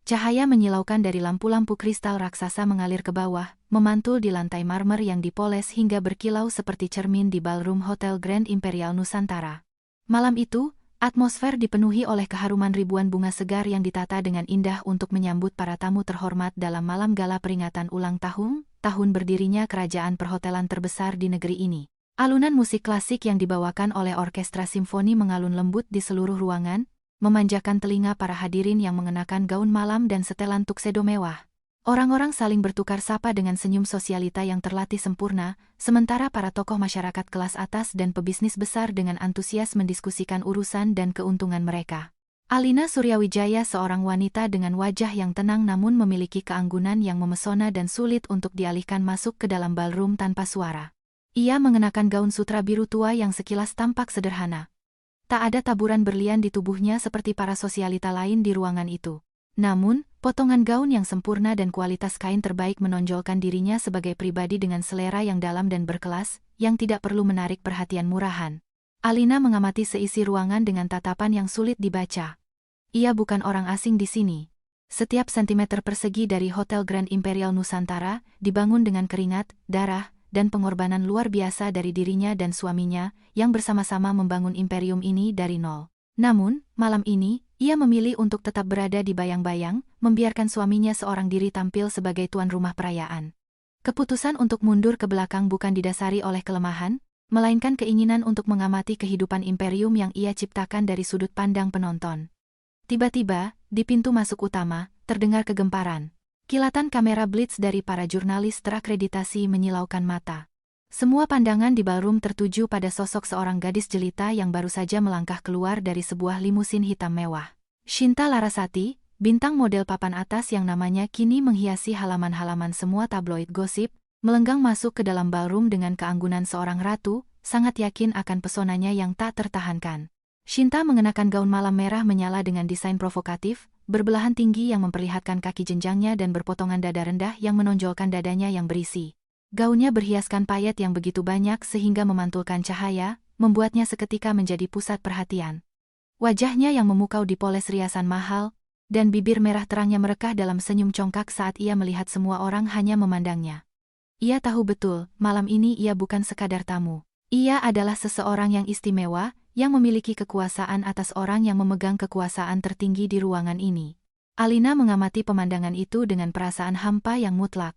Cahaya menyilaukan dari lampu-lampu kristal raksasa mengalir ke bawah, memantul di lantai marmer yang dipoles hingga berkilau seperti cermin di ballroom Hotel Grand Imperial Nusantara. Malam itu, atmosfer dipenuhi oleh keharuman ribuan bunga segar yang ditata dengan indah untuk menyambut para tamu terhormat dalam malam gala peringatan ulang tahun berdirinya kerajaan perhotelan terbesar di negeri ini. Alunan musik klasik yang dibawakan oleh orkestra simfoni mengalun lembut di seluruh ruangan, memanjakan telinga para hadirin yang mengenakan gaun malam dan setelan tuxedo mewah. Orang-orang saling bertukar sapa dengan senyum sosialita yang terlatih sempurna, sementara para tokoh masyarakat kelas atas dan pebisnis besar dengan antusias mendiskusikan urusan dan keuntungan mereka. Alina Suryawijaya, seorang wanita dengan wajah yang tenang namun memiliki keanggunan yang memesona dan sulit untuk dialihkan, masuk ke dalam ballroom tanpa suara. Ia mengenakan gaun sutra biru tua yang sekilas tampak sederhana. Tak ada taburan berlian di tubuhnya seperti para sosialita lain di ruangan itu. Namun, potongan gaun yang sempurna dan kualitas kain terbaik menonjolkan dirinya sebagai pribadi dengan selera yang dalam dan berkelas, yang tidak perlu menarik perhatian murahan. Alina mengamati seisi ruangan dengan tatapan yang sulit dibaca. Ia bukan orang asing di sini. Setiap sentimeter persegi dari Hotel Grand Imperial Nusantara dibangun dengan keringat, darah, dan pengorbanan luar biasa dari dirinya dan suaminya, yang bersama-sama membangun imperium ini dari nol. Namun, malam ini, ia memilih untuk tetap berada di bayang-bayang, membiarkan suaminya seorang diri tampil sebagai tuan rumah perayaan. Keputusan untuk mundur ke belakang bukan didasari oleh kelemahan, melainkan keinginan untuk mengamati kehidupan imperium yang ia ciptakan dari sudut pandang penonton. Tiba-tiba, di pintu masuk utama, terdengar kegemparan. Kilatan kamera blitz dari para jurnalis terakreditasi menyilaukan mata. Semua pandangan di ballroom tertuju pada sosok seorang gadis jelita yang baru saja melangkah keluar dari sebuah limusin hitam mewah. Shinta Larasati, bintang model papan atas yang namanya kini menghiasi halaman-halaman semua tabloid gosip, melenggang masuk ke dalam ballroom dengan keanggunan seorang ratu, sangat yakin akan pesonanya yang tak tertahankan. Shinta mengenakan gaun malam merah menyala dengan desain provokatif, berbelahan tinggi yang memperlihatkan kaki jenjangnya dan berpotongan dada rendah yang menonjolkan dadanya yang berisi. Gaunnya berhiaskan payet yang begitu banyak sehingga memantulkan cahaya, membuatnya seketika menjadi pusat perhatian. Wajahnya yang memukau dipoles riasan mahal, dan bibir merah terangnya merekah dalam senyum congkak saat ia melihat semua orang hanya memandangnya. Ia tahu betul, malam ini ia bukan sekadar tamu. Ia adalah seseorang yang istimewa, yang memiliki kekuasaan atas orang yang memegang kekuasaan tertinggi di ruangan ini. Alina mengamati pemandangan itu dengan perasaan hampa yang mutlak.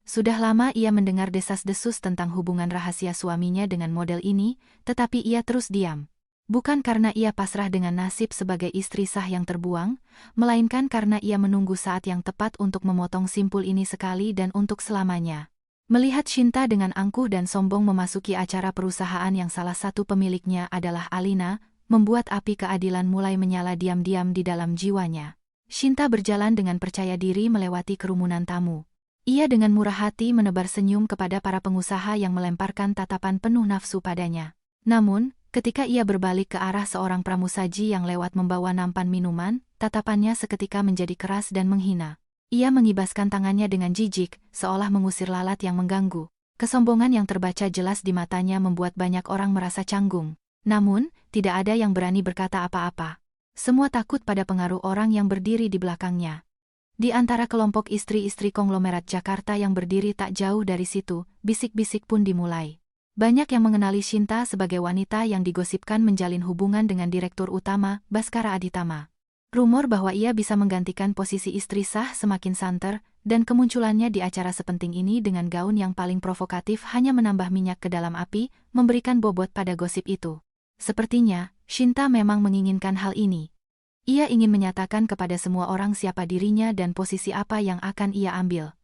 Sudah lama ia mendengar desas-desus tentang hubungan rahasia suaminya dengan model ini, tetapi ia terus diam. Bukan karena ia pasrah dengan nasib sebagai istri sah yang terbuang, melainkan karena ia menunggu saat yang tepat untuk memotong simpul ini sekali dan untuk selamanya. Melihat Shinta dengan angkuh dan sombong memasuki acara perusahaan yang salah satu pemiliknya adalah Alina, membuat api keadilan mulai menyala diam-diam di dalam jiwanya. Shinta berjalan dengan percaya diri melewati kerumunan tamu. Ia dengan murah hati menebar senyum kepada para pengusaha yang melemparkan tatapan penuh nafsu padanya. Namun, ketika ia berbalik ke arah seorang pramusaji yang lewat membawa nampan minuman, tatapannya seketika menjadi keras dan menghina. Ia mengibaskan tangannya dengan jijik, seolah mengusir lalat yang mengganggu. Kesombongan yang terbaca jelas di matanya membuat banyak orang merasa canggung. Namun, tidak ada yang berani berkata apa-apa. Semua takut pada pengaruh orang yang berdiri di belakangnya. Di antara kelompok istri-istri konglomerat Jakarta yang berdiri tak jauh dari situ, bisik-bisik pun dimulai. Banyak yang mengenali Shinta sebagai wanita yang digosipkan menjalin hubungan dengan Direktur Utama, Baskara Aditama. Rumor bahwa ia bisa menggantikan posisi istri sah semakin santer, dan kemunculannya di acara sepenting ini dengan gaun yang paling provokatif hanya menambah minyak ke dalam api, memberikan bobot pada gosip itu. Sepertinya, Shinta memang menginginkan hal ini. Ia ingin menyatakan kepada semua orang siapa dirinya dan posisi apa yang akan ia ambil.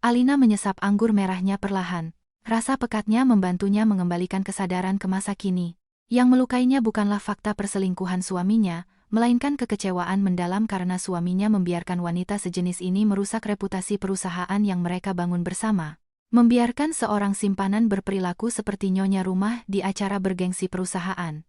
Alina menyesap anggur merahnya perlahan. Rasa pekatnya membantunya mengembalikan kesadaran ke masa kini. Yang melukainya bukanlah fakta perselingkuhan suaminya, melainkan kekecewaan mendalam karena suaminya membiarkan wanita sejenis ini merusak reputasi perusahaan yang mereka bangun bersama. Membiarkan seorang simpanan berperilaku seperti nyonya rumah di acara bergengsi perusahaan.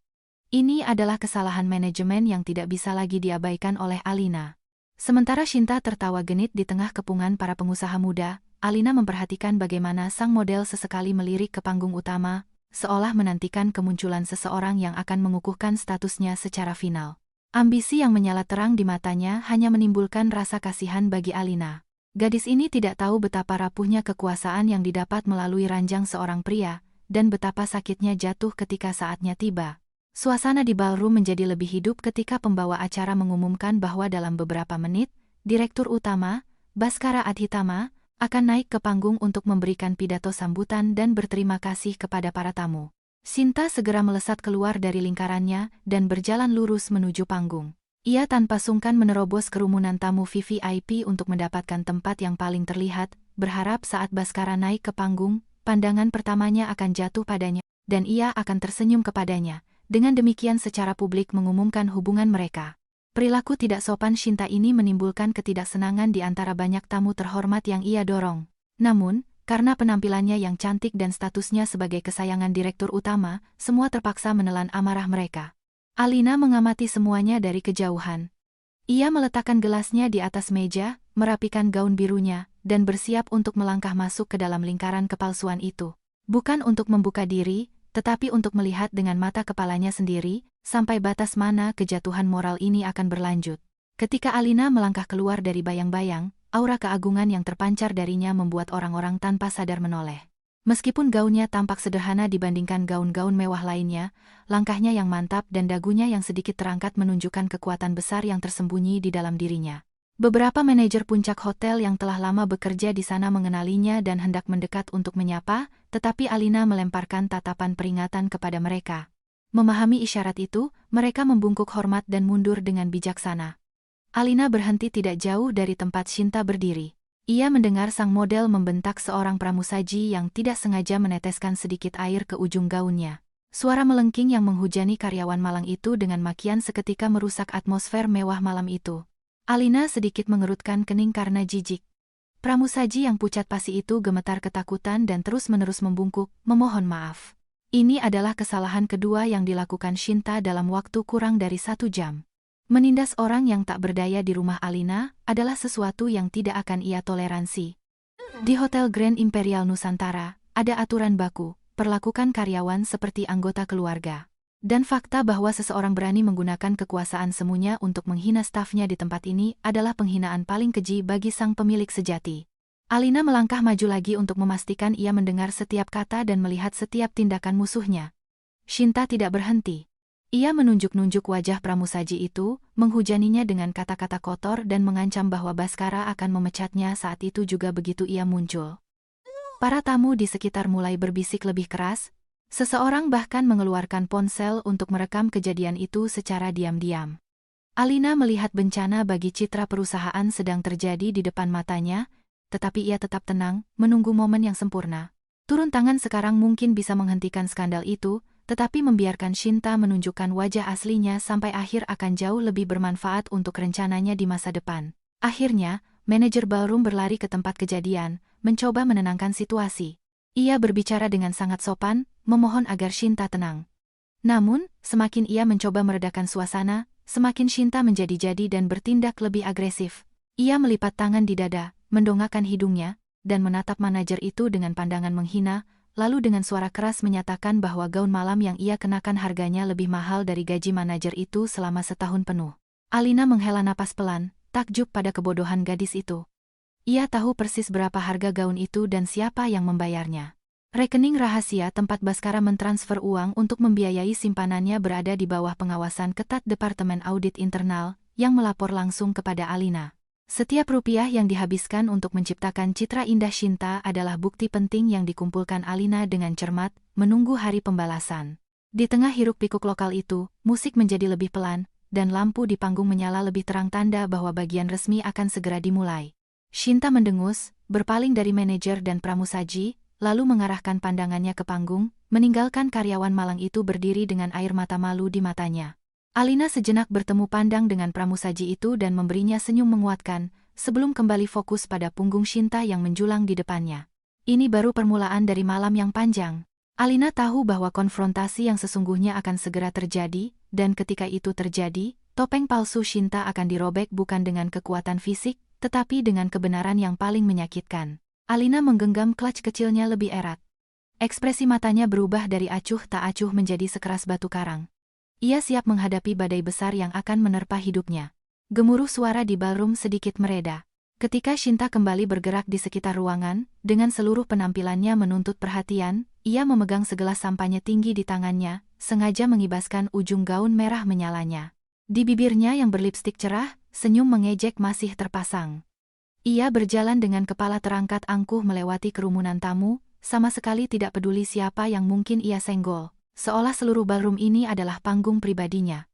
Ini adalah kesalahan manajemen yang tidak bisa lagi diabaikan oleh Alina. Sementara Shinta tertawa genit di tengah kepungan para pengusaha muda, Alina memperhatikan bagaimana sang model sesekali melirik ke panggung utama, seolah menantikan kemunculan seseorang yang akan mengukuhkan statusnya secara final. Ambisi yang menyala terang di matanya hanya menimbulkan rasa kasihan bagi Alina. Gadis ini tidak tahu betapa rapuhnya kekuasaan yang didapat melalui ranjang seorang pria, dan betapa sakitnya jatuh ketika saatnya tiba. Suasana di ballroom menjadi lebih hidup ketika pembawa acara mengumumkan bahwa dalam beberapa menit, Direktur Utama, Bhaskara Adhitama, akan naik ke panggung untuk memberikan pidato sambutan dan berterima kasih kepada para tamu. Shinta segera melesat keluar dari lingkarannya dan berjalan lurus menuju panggung. Ia tanpa sungkan menerobos kerumunan tamu VVIP untuk mendapatkan tempat yang paling terlihat, berharap saat Bhaskara naik ke panggung, pandangan pertamanya akan jatuh padanya, dan ia akan tersenyum kepadanya. Dengan demikian secara publik mengumumkan hubungan mereka. Perilaku tidak sopan Shinta ini menimbulkan ketidaksenangan di antara banyak tamu terhormat yang ia dorong. Namun, karena penampilannya yang cantik dan statusnya sebagai kesayangan Direktur Utama, semua terpaksa menelan amarah mereka. Alina mengamati semuanya dari kejauhan. Ia meletakkan gelasnya di atas meja, merapikan gaun birunya, dan bersiap untuk melangkah masuk ke dalam lingkaran kepalsuan itu. Bukan untuk membuka diri, tetapi untuk melihat dengan mata kepalanya sendiri, sampai batas mana kejatuhan moral ini akan berlanjut. Ketika Alina melangkah keluar dari bayang-bayang, aura keagungan yang terpancar darinya membuat orang-orang tanpa sadar menoleh. Meskipun gaunnya tampak sederhana dibandingkan gaun-gaun mewah lainnya, langkahnya yang mantap dan dagunya yang sedikit terangkat menunjukkan kekuatan besar yang tersembunyi di dalam dirinya. Beberapa manajer puncak hotel yang telah lama bekerja di sana mengenalinya dan hendak mendekat untuk menyapa, tetapi Alina melemparkan tatapan peringatan kepada mereka. Memahami isyarat itu, mereka membungkuk hormat dan mundur dengan bijaksana. Alina berhenti tidak jauh dari tempat Shinta berdiri. Ia mendengar sang model membentak seorang pramusaji yang tidak sengaja meneteskan sedikit air ke ujung gaunnya. Suara melengking yang menghujani karyawan malang itu dengan makian seketika merusak atmosfer mewah malam itu. Alina sedikit mengerutkan kening karena jijik. Pramusaji yang pucat pasi itu gemetar ketakutan dan terus-menerus membungkuk, memohon maaf. Ini adalah kesalahan kedua yang dilakukan Shinta dalam waktu kurang dari 1 jam. Menindas orang yang tak berdaya di rumah Alina adalah sesuatu yang tidak akan ia toleransi. Di Hotel Grand Imperial Nusantara, ada aturan baku, perlakukan karyawan seperti anggota keluarga. Dan fakta bahwa seseorang berani menggunakan kekuasaan semuanya untuk menghina stafnya di tempat ini adalah penghinaan paling keji bagi sang pemilik sejati. Alina melangkah maju lagi untuk memastikan ia mendengar setiap kata dan melihat setiap tindakan musuhnya. Shinta tidak berhenti. Ia menunjuk-nunjuk wajah pramusaji itu, menghujaninya dengan kata-kata kotor dan mengancam bahwa Bhaskara akan memecatnya saat itu juga begitu ia muncul. Para tamu di sekitar mulai berbisik lebih keras, seseorang bahkan mengeluarkan ponsel untuk merekam kejadian itu secara diam-diam. Alina melihat bencana bagi citra perusahaan sedang terjadi di depan matanya, tetapi ia tetap tenang, menunggu momen yang sempurna. Turun tangan sekarang mungkin bisa menghentikan skandal itu, tetapi membiarkan Shinta menunjukkan wajah aslinya sampai akhir akan jauh lebih bermanfaat untuk rencananya di masa depan. Akhirnya, manajer ballroom berlari ke tempat kejadian, mencoba menenangkan situasi. Ia berbicara dengan sangat sopan, memohon agar Shinta tenang. Namun, semakin ia mencoba meredakan suasana, semakin Shinta menjadi-jadi dan bertindak lebih agresif. Ia melipat tangan di dada, mendongakkan hidungnya, dan menatap manajer itu dengan pandangan menghina, lalu dengan suara keras menyatakan bahwa gaun malam yang ia kenakan harganya lebih mahal dari gaji manajer itu selama setahun penuh. Alina menghela napas pelan, takjub pada kebodohan gadis itu. Ia tahu persis berapa harga gaun itu dan siapa yang membayarnya. Rekening rahasia tempat Bhaskara mentransfer uang untuk membiayai simpanannya berada di bawah pengawasan ketat Departemen Audit Internal, yang melapor langsung kepada Alina. Setiap rupiah yang dihabiskan untuk menciptakan citra indah Shinta adalah bukti penting yang dikumpulkan Alina dengan cermat, menunggu hari pembalasan. Di tengah hiruk-pikuk lokal itu, musik menjadi lebih pelan, dan lampu di panggung menyala lebih terang tanda bahwa bagian resmi akan segera dimulai. Shinta mendengus, berpaling dari manajer dan pramusaji, lalu mengarahkan pandangannya ke panggung, meninggalkan karyawan malang itu berdiri dengan air mata malu di matanya. Alina sejenak bertemu pandang dengan pramusaji itu dan memberinya senyum menguatkan, sebelum kembali fokus pada punggung Shinta yang menjulang di depannya. Ini baru permulaan dari malam yang panjang. Alina tahu bahwa konfrontasi yang sesungguhnya akan segera terjadi, dan ketika itu terjadi, topeng palsu Shinta akan dirobek bukan dengan kekuatan fisik, tetapi dengan kebenaran yang paling menyakitkan. Alina menggenggam clutch kecilnya lebih erat. Ekspresi matanya berubah dari acuh tak acuh menjadi sekeras batu karang. Ia siap menghadapi badai besar yang akan menerpa hidupnya. Gemuruh suara di ballroom sedikit mereda. Ketika Shinta kembali bergerak di sekitar ruangan, dengan seluruh penampilannya menuntut perhatian, ia memegang segelas sampanye tinggi di tangannya, sengaja mengibaskan ujung gaun merah menyalanya. Di bibirnya yang berlipstik cerah, senyum mengejek masih terpasang. Ia berjalan dengan kepala terangkat angkuh melewati kerumunan tamu, sama sekali tidak peduli siapa yang mungkin ia senggol, seolah seluruh ballroom ini adalah panggung pribadinya.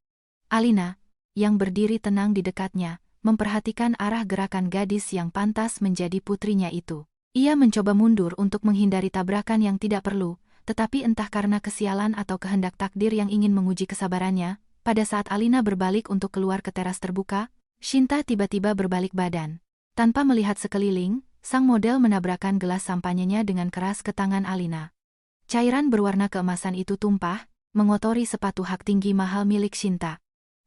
Alina, yang berdiri tenang di dekatnya, memperhatikan arah gerakan gadis yang pantas menjadi putrinya itu. Ia mencoba mundur untuk menghindari tabrakan yang tidak perlu, tetapi entah karena kesialan atau kehendak takdir yang ingin menguji kesabarannya, pada saat Alina berbalik untuk keluar ke teras terbuka, Shinta tiba-tiba berbalik badan. Tanpa melihat sekeliling, sang model menabrakkan gelas sampanyenya dengan keras ke tangan Alina. Cairan berwarna keemasan itu tumpah, mengotori sepatu hak tinggi mahal milik Shinta.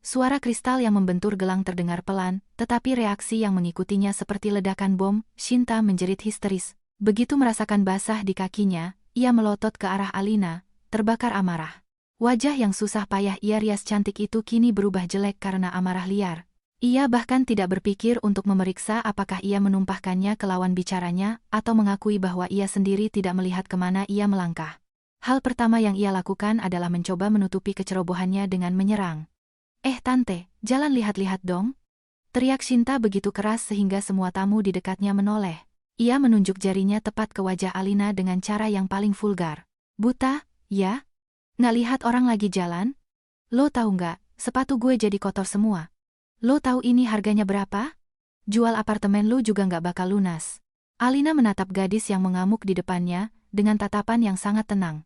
Suara kristal yang membentur gelang terdengar pelan, tetapi reaksi yang mengikutinya seperti ledakan bom. Shinta menjerit histeris. Begitu merasakan basah di kakinya, ia melotot ke arah Alina, terbakar amarah. Wajah yang susah payah ia rias cantik itu kini berubah jelek karena amarah liar. Ia bahkan tidak berpikir untuk memeriksa apakah ia menumpahkannya ke lawan bicaranya, atau mengakui bahwa ia sendiri tidak melihat kemana ia melangkah. Hal pertama yang ia lakukan adalah mencoba menutupi kecerobohannya dengan menyerang. Tante, jalan lihat-lihat dong." Teriak Shinta begitu keras sehingga semua tamu di dekatnya menoleh. Ia menunjuk jarinya tepat ke wajah Alina dengan cara yang paling vulgar. "Buta, ya? Nggak lihat orang lagi jalan? Lo tahu nggak, sepatu gue jadi kotor semua. Lo tahu ini harganya berapa? Jual apartemen lo juga nggak bakal lunas." Alina menatap gadis yang mengamuk di depannya, dengan tatapan yang sangat tenang.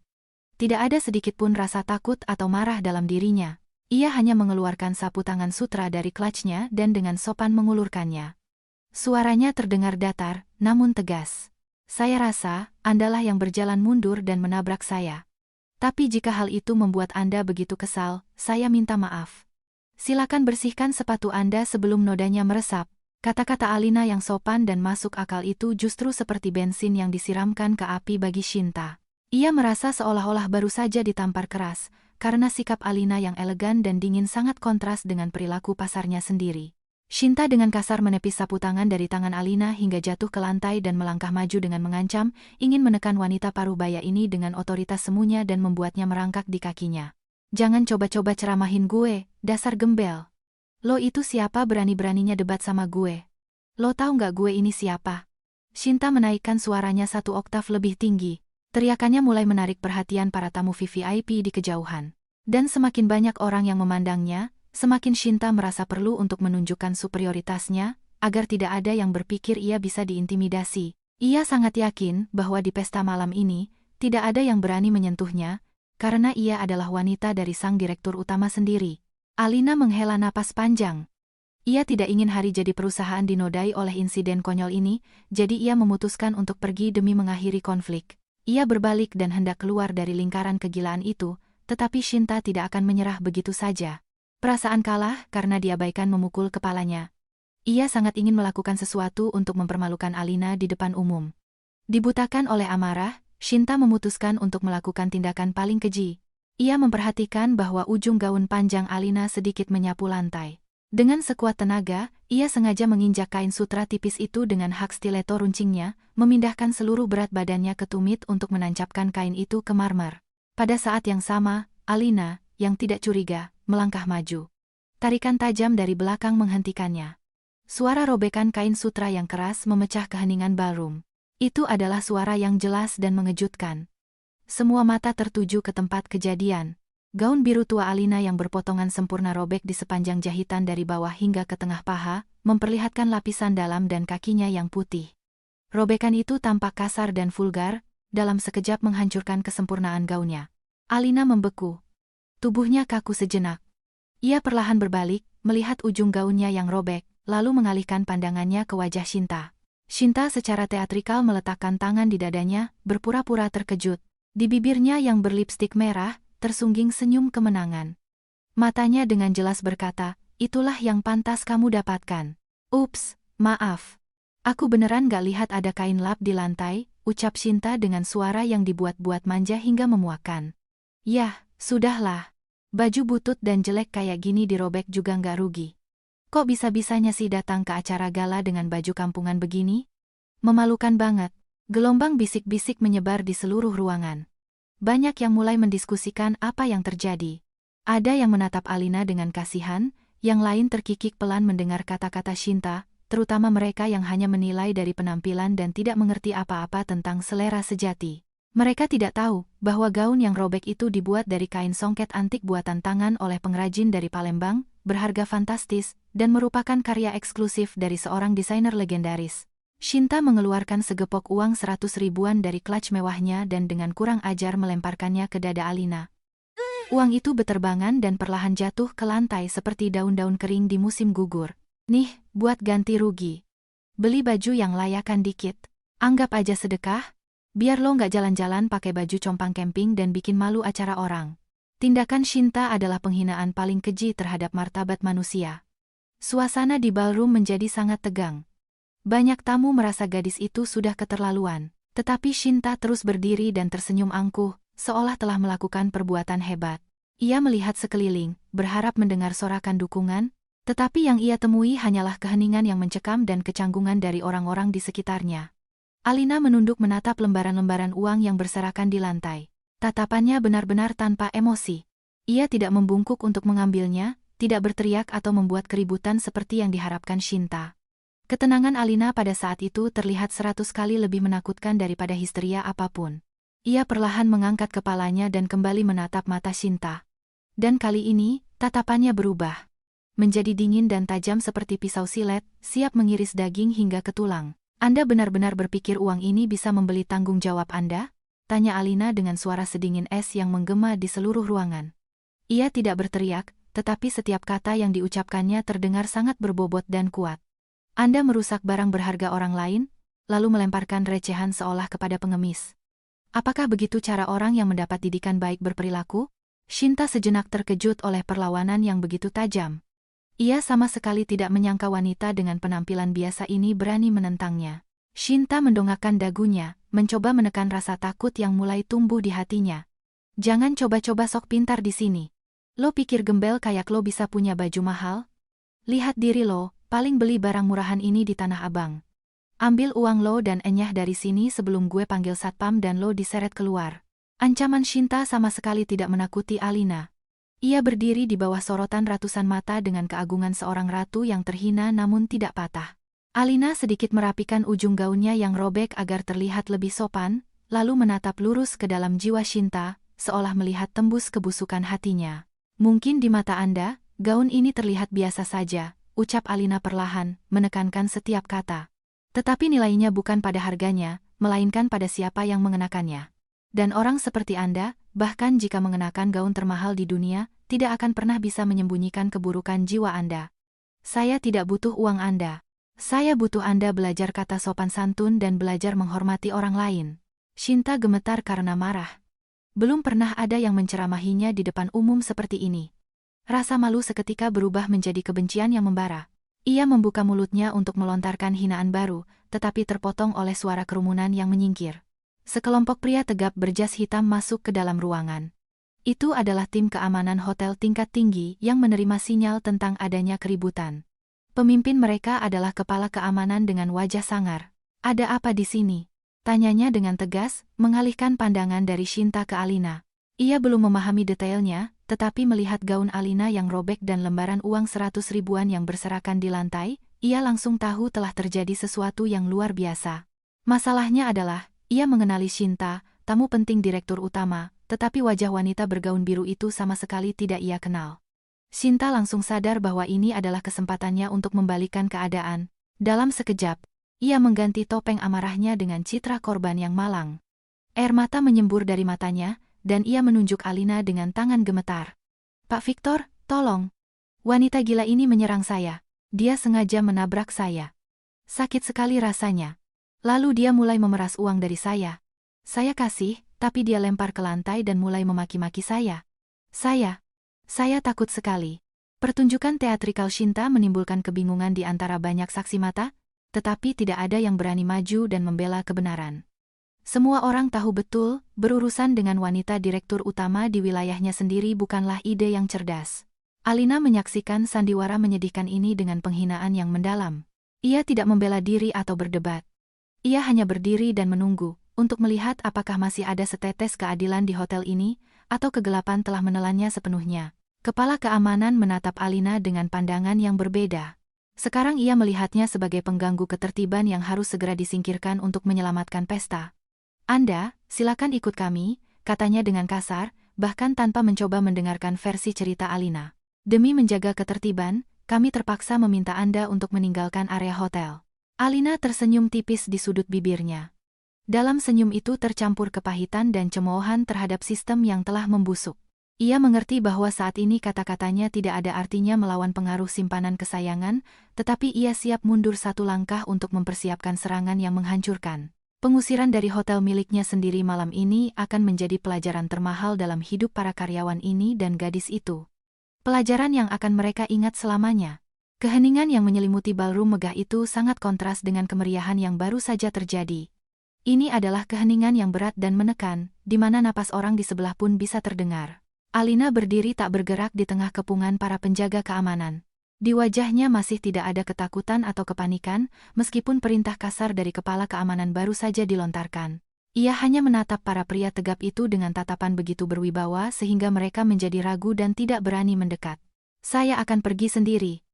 Tidak ada sedikit pun rasa takut atau marah dalam dirinya. Ia hanya mengeluarkan sapu tangan sutra dari clutch-nya dan dengan sopan mengulurkannya. Suaranya terdengar datar, namun tegas. "Saya rasa, Andalah yang berjalan mundur dan menabrak saya. Tapi jika hal itu membuat Anda begitu kesal, saya minta maaf. Silakan bersihkan sepatu Anda sebelum nodanya meresap." Kata-kata Alina yang sopan dan masuk akal itu justru seperti bensin yang disiramkan ke api bagi Shinta. Ia merasa seolah-olah baru saja ditampar keras, karena sikap Alina yang elegan dan dingin sangat kontras dengan perilaku pasarnya sendiri. Shinta dengan kasar menepis sapu tangan dari tangan Alina hingga jatuh ke lantai dan melangkah maju dengan mengancam, ingin menekan wanita parubaya ini dengan otoritas semuanya dan membuatnya merangkak di kakinya. "Jangan coba-coba ceramahin gue, dasar gembel. Lo itu siapa berani-beraninya debat sama gue? Lo tahu nggak gue ini siapa?" Shinta menaikkan suaranya satu oktav lebih tinggi. Teriakannya mulai menarik perhatian para tamu VVIP di kejauhan. Dan semakin banyak orang yang memandangnya, semakin Shinta merasa perlu untuk menunjukkan superioritasnya, agar tidak ada yang berpikir ia bisa diintimidasi. Ia sangat yakin bahwa di pesta malam ini, tidak ada yang berani menyentuhnya, karena ia adalah wanita dari sang direktur utama sendiri. Alina menghela napas panjang. Ia tidak ingin hari jadi perusahaan dinodai oleh insiden konyol ini, jadi ia memutuskan untuk pergi demi mengakhiri konflik. Ia berbalik dan hendak keluar dari lingkaran kegilaan itu, tetapi Shinta tidak akan menyerah begitu saja. Perasaan kalah karena diabaikan memukul kepalanya. Ia sangat ingin melakukan sesuatu untuk mempermalukan Alina di depan umum. Dibutakan oleh amarah, Shinta memutuskan untuk melakukan tindakan paling keji. Ia memperhatikan bahwa ujung gaun panjang Alina sedikit menyapu lantai. Dengan sekuat tenaga, ia sengaja menginjak kain sutra tipis itu dengan hak stiletto runcingnya, memindahkan seluruh berat badannya ke tumit untuk menancapkan kain itu ke marmer. Pada saat yang sama, Alina, yang tidak curiga, melangkah maju. Tarikan tajam dari belakang menghentikannya. Suara robekan kain sutra yang keras memecah keheningan ballroom. Itu adalah suara yang jelas dan mengejutkan. Semua mata tertuju ke tempat kejadian. Gaun biru tua Alina yang berpotongan sempurna robek di sepanjang jahitan dari bawah hingga ke tengah paha, memperlihatkan lapisan dalam dan kakinya yang putih. Robekan itu tampak kasar dan vulgar, dalam sekejap menghancurkan kesempurnaan gaunnya. Alina membeku. Tubuhnya kaku sejenak. Ia perlahan berbalik, melihat ujung gaunnya yang robek, lalu mengalihkan pandangannya ke wajah Shinta. Shinta secara teatrikal meletakkan tangan di dadanya, berpura-pura terkejut. Di bibirnya yang berlipstik merah, tersungging senyum kemenangan. Matanya dengan jelas berkata, "Itulah yang pantas kamu dapatkan." "Ups, maaf. Aku beneran gak lihat ada kain lap di lantai," ucap Shinta dengan suara yang dibuat-buat manja hingga memuakkan. "Yah, sudahlah. Baju butut dan jelek kayak gini dirobek juga nggak rugi. Kok bisa-bisanya sih datang ke acara gala dengan baju kampungan begini? Memalukan banget. Gelombang bisik-bisik menyebar di seluruh ruangan. Banyak yang mulai mendiskusikan apa yang terjadi. Ada yang menatap Alina dengan kasihan, yang lain terkikik pelan mendengar kata-kata Shinta, terutama mereka yang hanya menilai dari penampilan dan tidak mengerti apa-apa tentang selera sejati. Mereka tidak tahu bahwa gaun yang robek itu dibuat dari kain songket antik buatan tangan oleh pengrajin dari Palembang, berharga fantastis, dan merupakan karya eksklusif dari seorang desainer legendaris. Shinta mengeluarkan segepok uang 100 ribuan dari clutch mewahnya dan dengan kurang ajar melemparkannya ke dada Alina. Uang itu beterbangan dan perlahan jatuh ke lantai seperti daun-daun kering di musim gugur. Nih, buat ganti rugi. Beli baju yang layakan dikit. Anggap aja sedekah. Biar lo nggak jalan-jalan pakai baju compang camping dan bikin malu acara orang. Tindakan Shinta adalah penghinaan paling keji terhadap martabat manusia. Suasana di ballroom menjadi sangat tegang. Banyak tamu merasa gadis itu sudah keterlaluan, tetapi Shinta terus berdiri dan tersenyum angkuh, seolah telah melakukan perbuatan hebat. Ia melihat sekeliling, berharap mendengar sorakan dukungan, tetapi yang ia temui hanyalah keheningan yang mencekam dan kecanggungan dari orang-orang di sekitarnya. Alina menunduk menatap lembaran-lembaran uang yang berserakan di lantai. Tatapannya benar-benar tanpa emosi. Ia tidak membungkuk untuk mengambilnya, tidak berteriak atau membuat keributan seperti yang diharapkan Shinta. Ketenangan Alina pada saat itu terlihat 100 kali lebih menakutkan daripada histeria apapun. Ia perlahan mengangkat kepalanya dan kembali menatap mata Shinta. Dan kali ini, tatapannya berubah. Menjadi dingin dan tajam seperti pisau silet, siap mengiris daging hingga ke tulang. Anda benar-benar berpikir uang ini bisa membeli tanggung jawab Anda? Tanya Alina dengan suara sedingin es yang menggema di seluruh ruangan. Ia tidak berteriak, tetapi setiap kata yang diucapkannya terdengar sangat berbobot dan kuat. Anda merusak barang berharga orang lain, lalu melemparkan recehan seolah kepada pengemis. Apakah begitu cara orang yang mendapat didikan baik berperilaku? Shinta sejenak terkejut oleh perlawanan yang begitu tajam. Ia sama sekali tidak menyangka wanita dengan penampilan biasa ini berani menentangnya. Shinta mendongakkan dagunya, mencoba menekan rasa takut yang mulai tumbuh di hatinya. Jangan coba-coba sok pintar di sini. Lo pikir gembel kayak lo bisa punya baju mahal? Lihat diri lo, paling beli barang murahan ini di Tanah Abang. Ambil uang lo dan enyah dari sini sebelum gue panggil satpam dan lo diseret keluar. Ancaman Shinta sama sekali tidak menakuti Alina. Ia berdiri di bawah sorotan ratusan mata dengan keagungan seorang ratu yang terhina namun tidak patah. Alina sedikit merapikan ujung gaunnya yang robek agar terlihat lebih sopan, lalu menatap lurus ke dalam jiwa Shinta, seolah melihat tembus kebusukan hatinya. Mungkin di mata Anda, gaun ini terlihat biasa saja, ucap Alina perlahan, menekankan setiap kata. Tetapi nilainya bukan pada harganya, melainkan pada siapa yang mengenakannya. Dan orang seperti Anda, bahkan jika mengenakan gaun termahal di dunia, tidak akan pernah bisa menyembunyikan keburukan jiwa Anda. Saya tidak butuh uang Anda. Saya butuh Anda belajar kata sopan santun dan belajar menghormati orang lain. Shinta gemetar karena marah. Belum pernah ada yang menceramahinya di depan umum seperti ini. Rasa malu seketika berubah menjadi kebencian yang membara. Ia membuka mulutnya untuk melontarkan hinaan baru, tetapi terpotong oleh suara kerumunan yang menyingkir. Sekelompok pria tegap berjas hitam masuk ke dalam ruangan. Itu adalah tim keamanan hotel tingkat tinggi yang menerima sinyal tentang adanya keributan. Pemimpin mereka adalah kepala keamanan dengan wajah sangar. Ada apa di sini? Tanyanya dengan tegas, mengalihkan pandangan dari Shinta ke Alina. Ia belum memahami detailnya, tetapi melihat gaun Alina yang robek dan lembaran uang 100 ribuan yang berserakan di lantai, ia langsung tahu telah terjadi sesuatu yang luar biasa. Masalahnya adalah, ia mengenali Shinta, tamu penting direktur utama, tetapi wajah wanita bergaun biru itu sama sekali tidak ia kenal. Shinta langsung sadar bahwa ini adalah kesempatannya untuk membalikan keadaan. Dalam sekejap, ia mengganti topeng amarahnya dengan citra korban yang malang. Air mata menyembur dari matanya, dan ia menunjuk Alina dengan tangan gemetar. Pak Victor, tolong. Wanita gila ini menyerang saya. Dia sengaja menabrak saya. Sakit sekali rasanya. Lalu dia mulai memeras uang dari saya. Saya kasih, tapi dia lempar ke lantai dan mulai memaki-maki saya. Saya takut sekali. Pertunjukan teatrikal Shinta menimbulkan kebingungan di antara banyak saksi mata, tetapi tidak ada yang berani maju dan membela kebenaran. Semua orang tahu betul, berurusan dengan wanita direktur utama di wilayahnya sendiri bukanlah ide yang cerdas. Alina menyaksikan sandiwara menyedihkan ini dengan penghinaan yang mendalam. Ia tidak membela diri atau berdebat. Ia hanya berdiri dan menunggu, untuk melihat apakah masih ada setetes keadilan di hotel ini, atau kegelapan telah menelannya sepenuhnya. Kepala keamanan menatap Alina dengan pandangan yang berbeda. Sekarang ia melihatnya sebagai pengganggu ketertiban yang harus segera disingkirkan untuk menyelamatkan pesta. "Anda, silakan ikut kami," katanya dengan kasar, bahkan tanpa mencoba mendengarkan versi cerita Alina. "Demi menjaga ketertiban, kami terpaksa meminta Anda untuk meninggalkan area hotel." Alina tersenyum tipis di sudut bibirnya. Dalam senyum itu tercampur kepahitan dan cemoohan terhadap sistem yang telah membusuk. Ia mengerti bahwa saat ini kata-katanya tidak ada artinya melawan pengaruh simpanan kesayangan, tetapi ia siap mundur satu langkah untuk mempersiapkan serangan yang menghancurkan. Pengusiran dari hotel miliknya sendiri malam ini akan menjadi pelajaran termahal dalam hidup para karyawan ini dan gadis itu. Pelajaran yang akan mereka ingat selamanya. Keheningan yang menyelimuti ballroom megah itu sangat kontras dengan kemeriahan yang baru saja terjadi. Ini adalah keheningan yang berat dan menekan, di mana napas orang di sebelah pun bisa terdengar. Alina berdiri tak bergerak di tengah kepungan para penjaga keamanan. Di wajahnya masih tidak ada ketakutan atau kepanikan, meskipun perintah kasar dari kepala keamanan baru saja dilontarkan. Ia hanya menatap para pria tegap itu dengan tatapan begitu berwibawa sehingga mereka menjadi ragu dan tidak berani mendekat. "Saya akan pergi sendiri.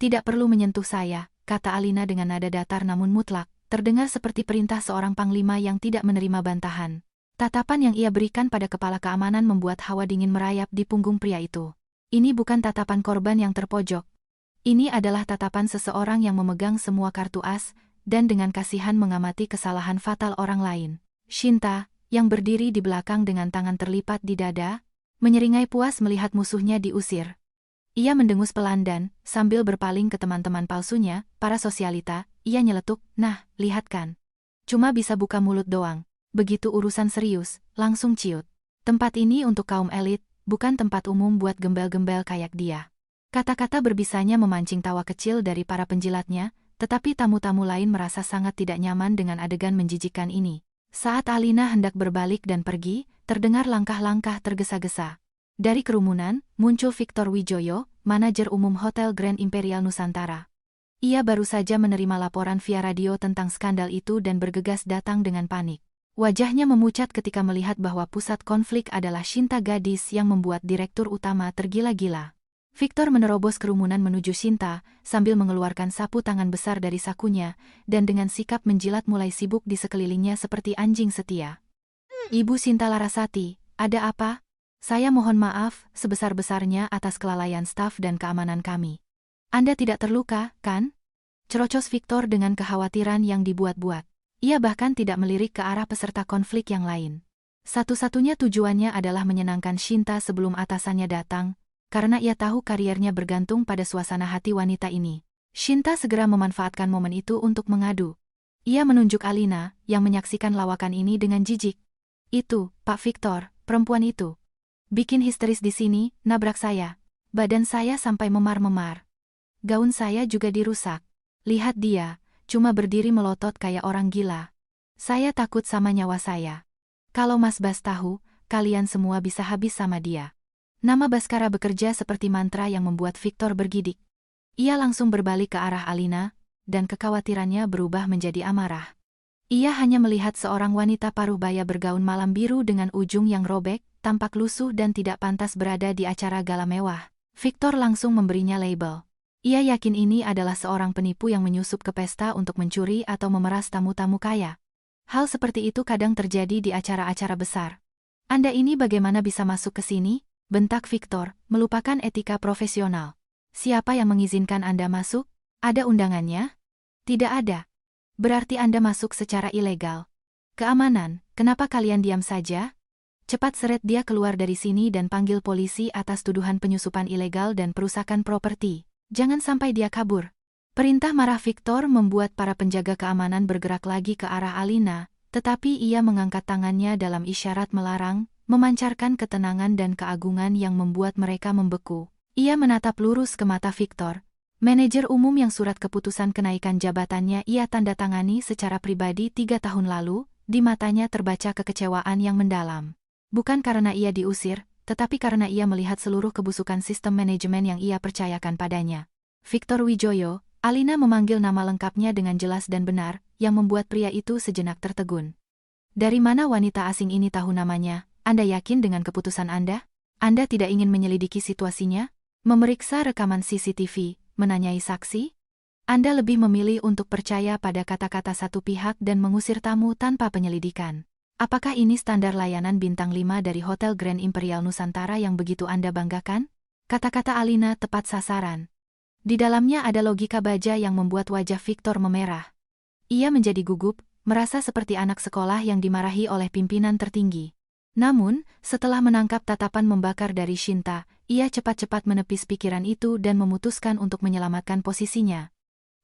Tidak perlu menyentuh saya," kata Alina dengan nada datar namun mutlak, terdengar seperti perintah seorang panglima yang tidak menerima bantahan. Tatapan yang ia berikan pada kepala keamanan membuat hawa dingin merayap di punggung pria itu. Ini bukan tatapan korban yang terpojok. Ini adalah tatapan seseorang yang memegang semua kartu as, dan dengan kasihan mengamati kesalahan fatal orang lain. Shinta, yang berdiri di belakang dengan tangan terlipat di dada, menyeringai puas melihat musuhnya diusir. Ia mendengus pelan dan, sambil berpaling ke teman-teman palsunya, para sosialita, ia nyeletuk, "Nah, lihat kan. Cuma bisa buka mulut doang. Begitu urusan serius, langsung ciut. Tempat ini untuk kaum elit, bukan tempat umum buat gembel-gembel kayak dia." Kata-kata berbisanya memancing tawa kecil dari para penjilatnya, tetapi tamu-tamu lain merasa sangat tidak nyaman dengan adegan menjijikkan ini. Saat Alina hendak berbalik dan pergi, terdengar langkah-langkah tergesa-gesa. Dari kerumunan, muncul Victor Wijoyo, manajer umum Hotel Grand Imperial Nusantara. Ia baru saja menerima laporan via radio tentang skandal itu dan bergegas datang dengan panik. Wajahnya memucat ketika melihat bahwa pusat konflik adalah Shinta, gadis yang membuat direktur utama tergila-gila. Victor menerobos kerumunan menuju Shinta, sambil mengeluarkan sapu tangan besar dari sakunya, dan dengan sikap menjilat mulai sibuk di sekelilingnya seperti anjing setia. "Ibu Shinta Larasati, ada apa? Saya mohon maaf sebesar-besarnya atas kelalaian staf dan keamanan kami. Anda tidak terluka, kan?" Cerocos Victor dengan kekhawatiran yang dibuat-buat. Ia bahkan tidak melirik ke arah peserta konflik yang lain. Satu-satunya tujuannya adalah menyenangkan Shinta sebelum atasannya datang, karena ia tahu kariernya bergantung pada suasana hati wanita ini. Shinta segera memanfaatkan momen itu untuk mengadu. Ia menunjuk Alina, yang menyaksikan lawakan ini dengan jijik. "Itu, Pak Victor, perempuan itu. Bikin histeris di sini, nabrak saya. Badan saya sampai memar-memar. Gaun saya juga dirusak. Lihat dia. Cuma berdiri melotot kayak orang gila. Saya takut sama nyawa saya. Kalau Mas Bas tahu, kalian semua bisa habis sama dia." Nama Baskara bekerja seperti mantra yang membuat Victor bergidik. Ia langsung berbalik ke arah Alina, dan kekhawatirannya berubah menjadi amarah. Ia hanya melihat seorang wanita paruh baya bergaun malam biru dengan ujung yang robek, tampak lusuh dan tidak pantas berada di acara gala mewah. Victor langsung memberinya label. Ia yakin ini adalah seorang penipu yang menyusup ke pesta untuk mencuri atau memeras tamu-tamu kaya. Hal seperti itu kadang terjadi di acara-acara besar. "Anda ini bagaimana bisa masuk ke sini?" bentak Victor, melupakan etika profesional. "Siapa yang mengizinkan Anda masuk? Ada undangannya?" "Tidak ada." "Berarti Anda masuk secara ilegal." "Keamanan, kenapa kalian diam saja? Cepat seret dia keluar dari sini dan panggil polisi atas tuduhan penyusupan ilegal dan perusakan properti. Jangan sampai dia kabur." Perintah marah Victor membuat para penjaga keamanan bergerak lagi ke arah Alina, tetapi ia mengangkat tangannya dalam isyarat melarang, memancarkan ketenangan dan keagungan yang membuat mereka membeku. Ia menatap lurus ke mata Victor, manajer umum yang surat keputusan kenaikan jabatannya ia tanda tangani secara pribadi 3 tahun lalu, Di matanya terbaca kekecewaan yang mendalam. Bukan karena ia diusir, tetapi karena ia melihat seluruh kebusukan sistem manajemen yang ia percayakan padanya. Victor Wijoyo, Alina memanggil nama lengkapnya dengan jelas dan benar, yang membuat pria itu sejenak tertegun. Dari mana wanita asing ini tahu namanya? Anda yakin dengan keputusan Anda? Anda tidak ingin menyelidiki situasinya? Memeriksa rekaman CCTV, menanyai saksi? Anda lebih memilih untuk percaya pada kata-kata satu pihak dan mengusir tamu tanpa penyelidikan. Apakah ini standar layanan bintang 5 dari Hotel Grand Imperial Nusantara yang begitu Anda banggakan? Kata-kata Alina tepat sasaran. Di dalamnya ada logika baja yang membuat wajah Victor memerah. Ia menjadi gugup, merasa seperti anak sekolah yang dimarahi oleh pimpinan tertinggi. Namun, setelah menangkap tatapan membakar dari Shinta, ia cepat-cepat menepis pikiran itu dan memutuskan untuk menyelamatkan posisinya.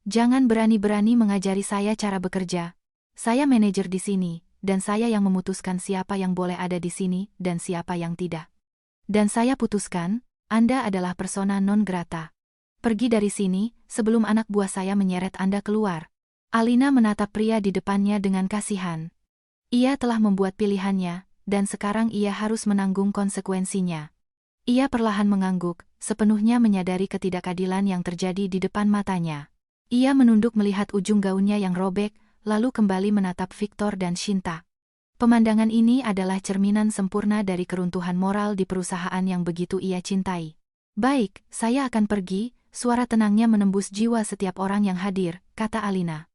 Jangan berani-berani mengajari saya cara bekerja. Saya manajer di sini, dan saya yang memutuskan siapa yang boleh ada di sini dan siapa yang tidak. Dan saya putuskan, Anda adalah persona non grata. Pergi dari sini, sebelum anak buah saya menyeret Anda keluar. Alina menatap pria di depannya dengan kasihan. Ia telah membuat pilihannya, dan sekarang ia harus menanggung konsekuensinya. Ia perlahan mengangguk, sepenuhnya menyadari ketidakadilan yang terjadi di depan matanya. Ia menunduk melihat ujung gaunnya yang robek, lalu kembali menatap Victor dan Shinta. Pemandangan ini adalah cerminan sempurna dari keruntuhan moral di perusahaan yang begitu ia cintai. Baik, saya akan pergi, suara tenangnya menembus jiwa setiap orang yang hadir, kata Alina.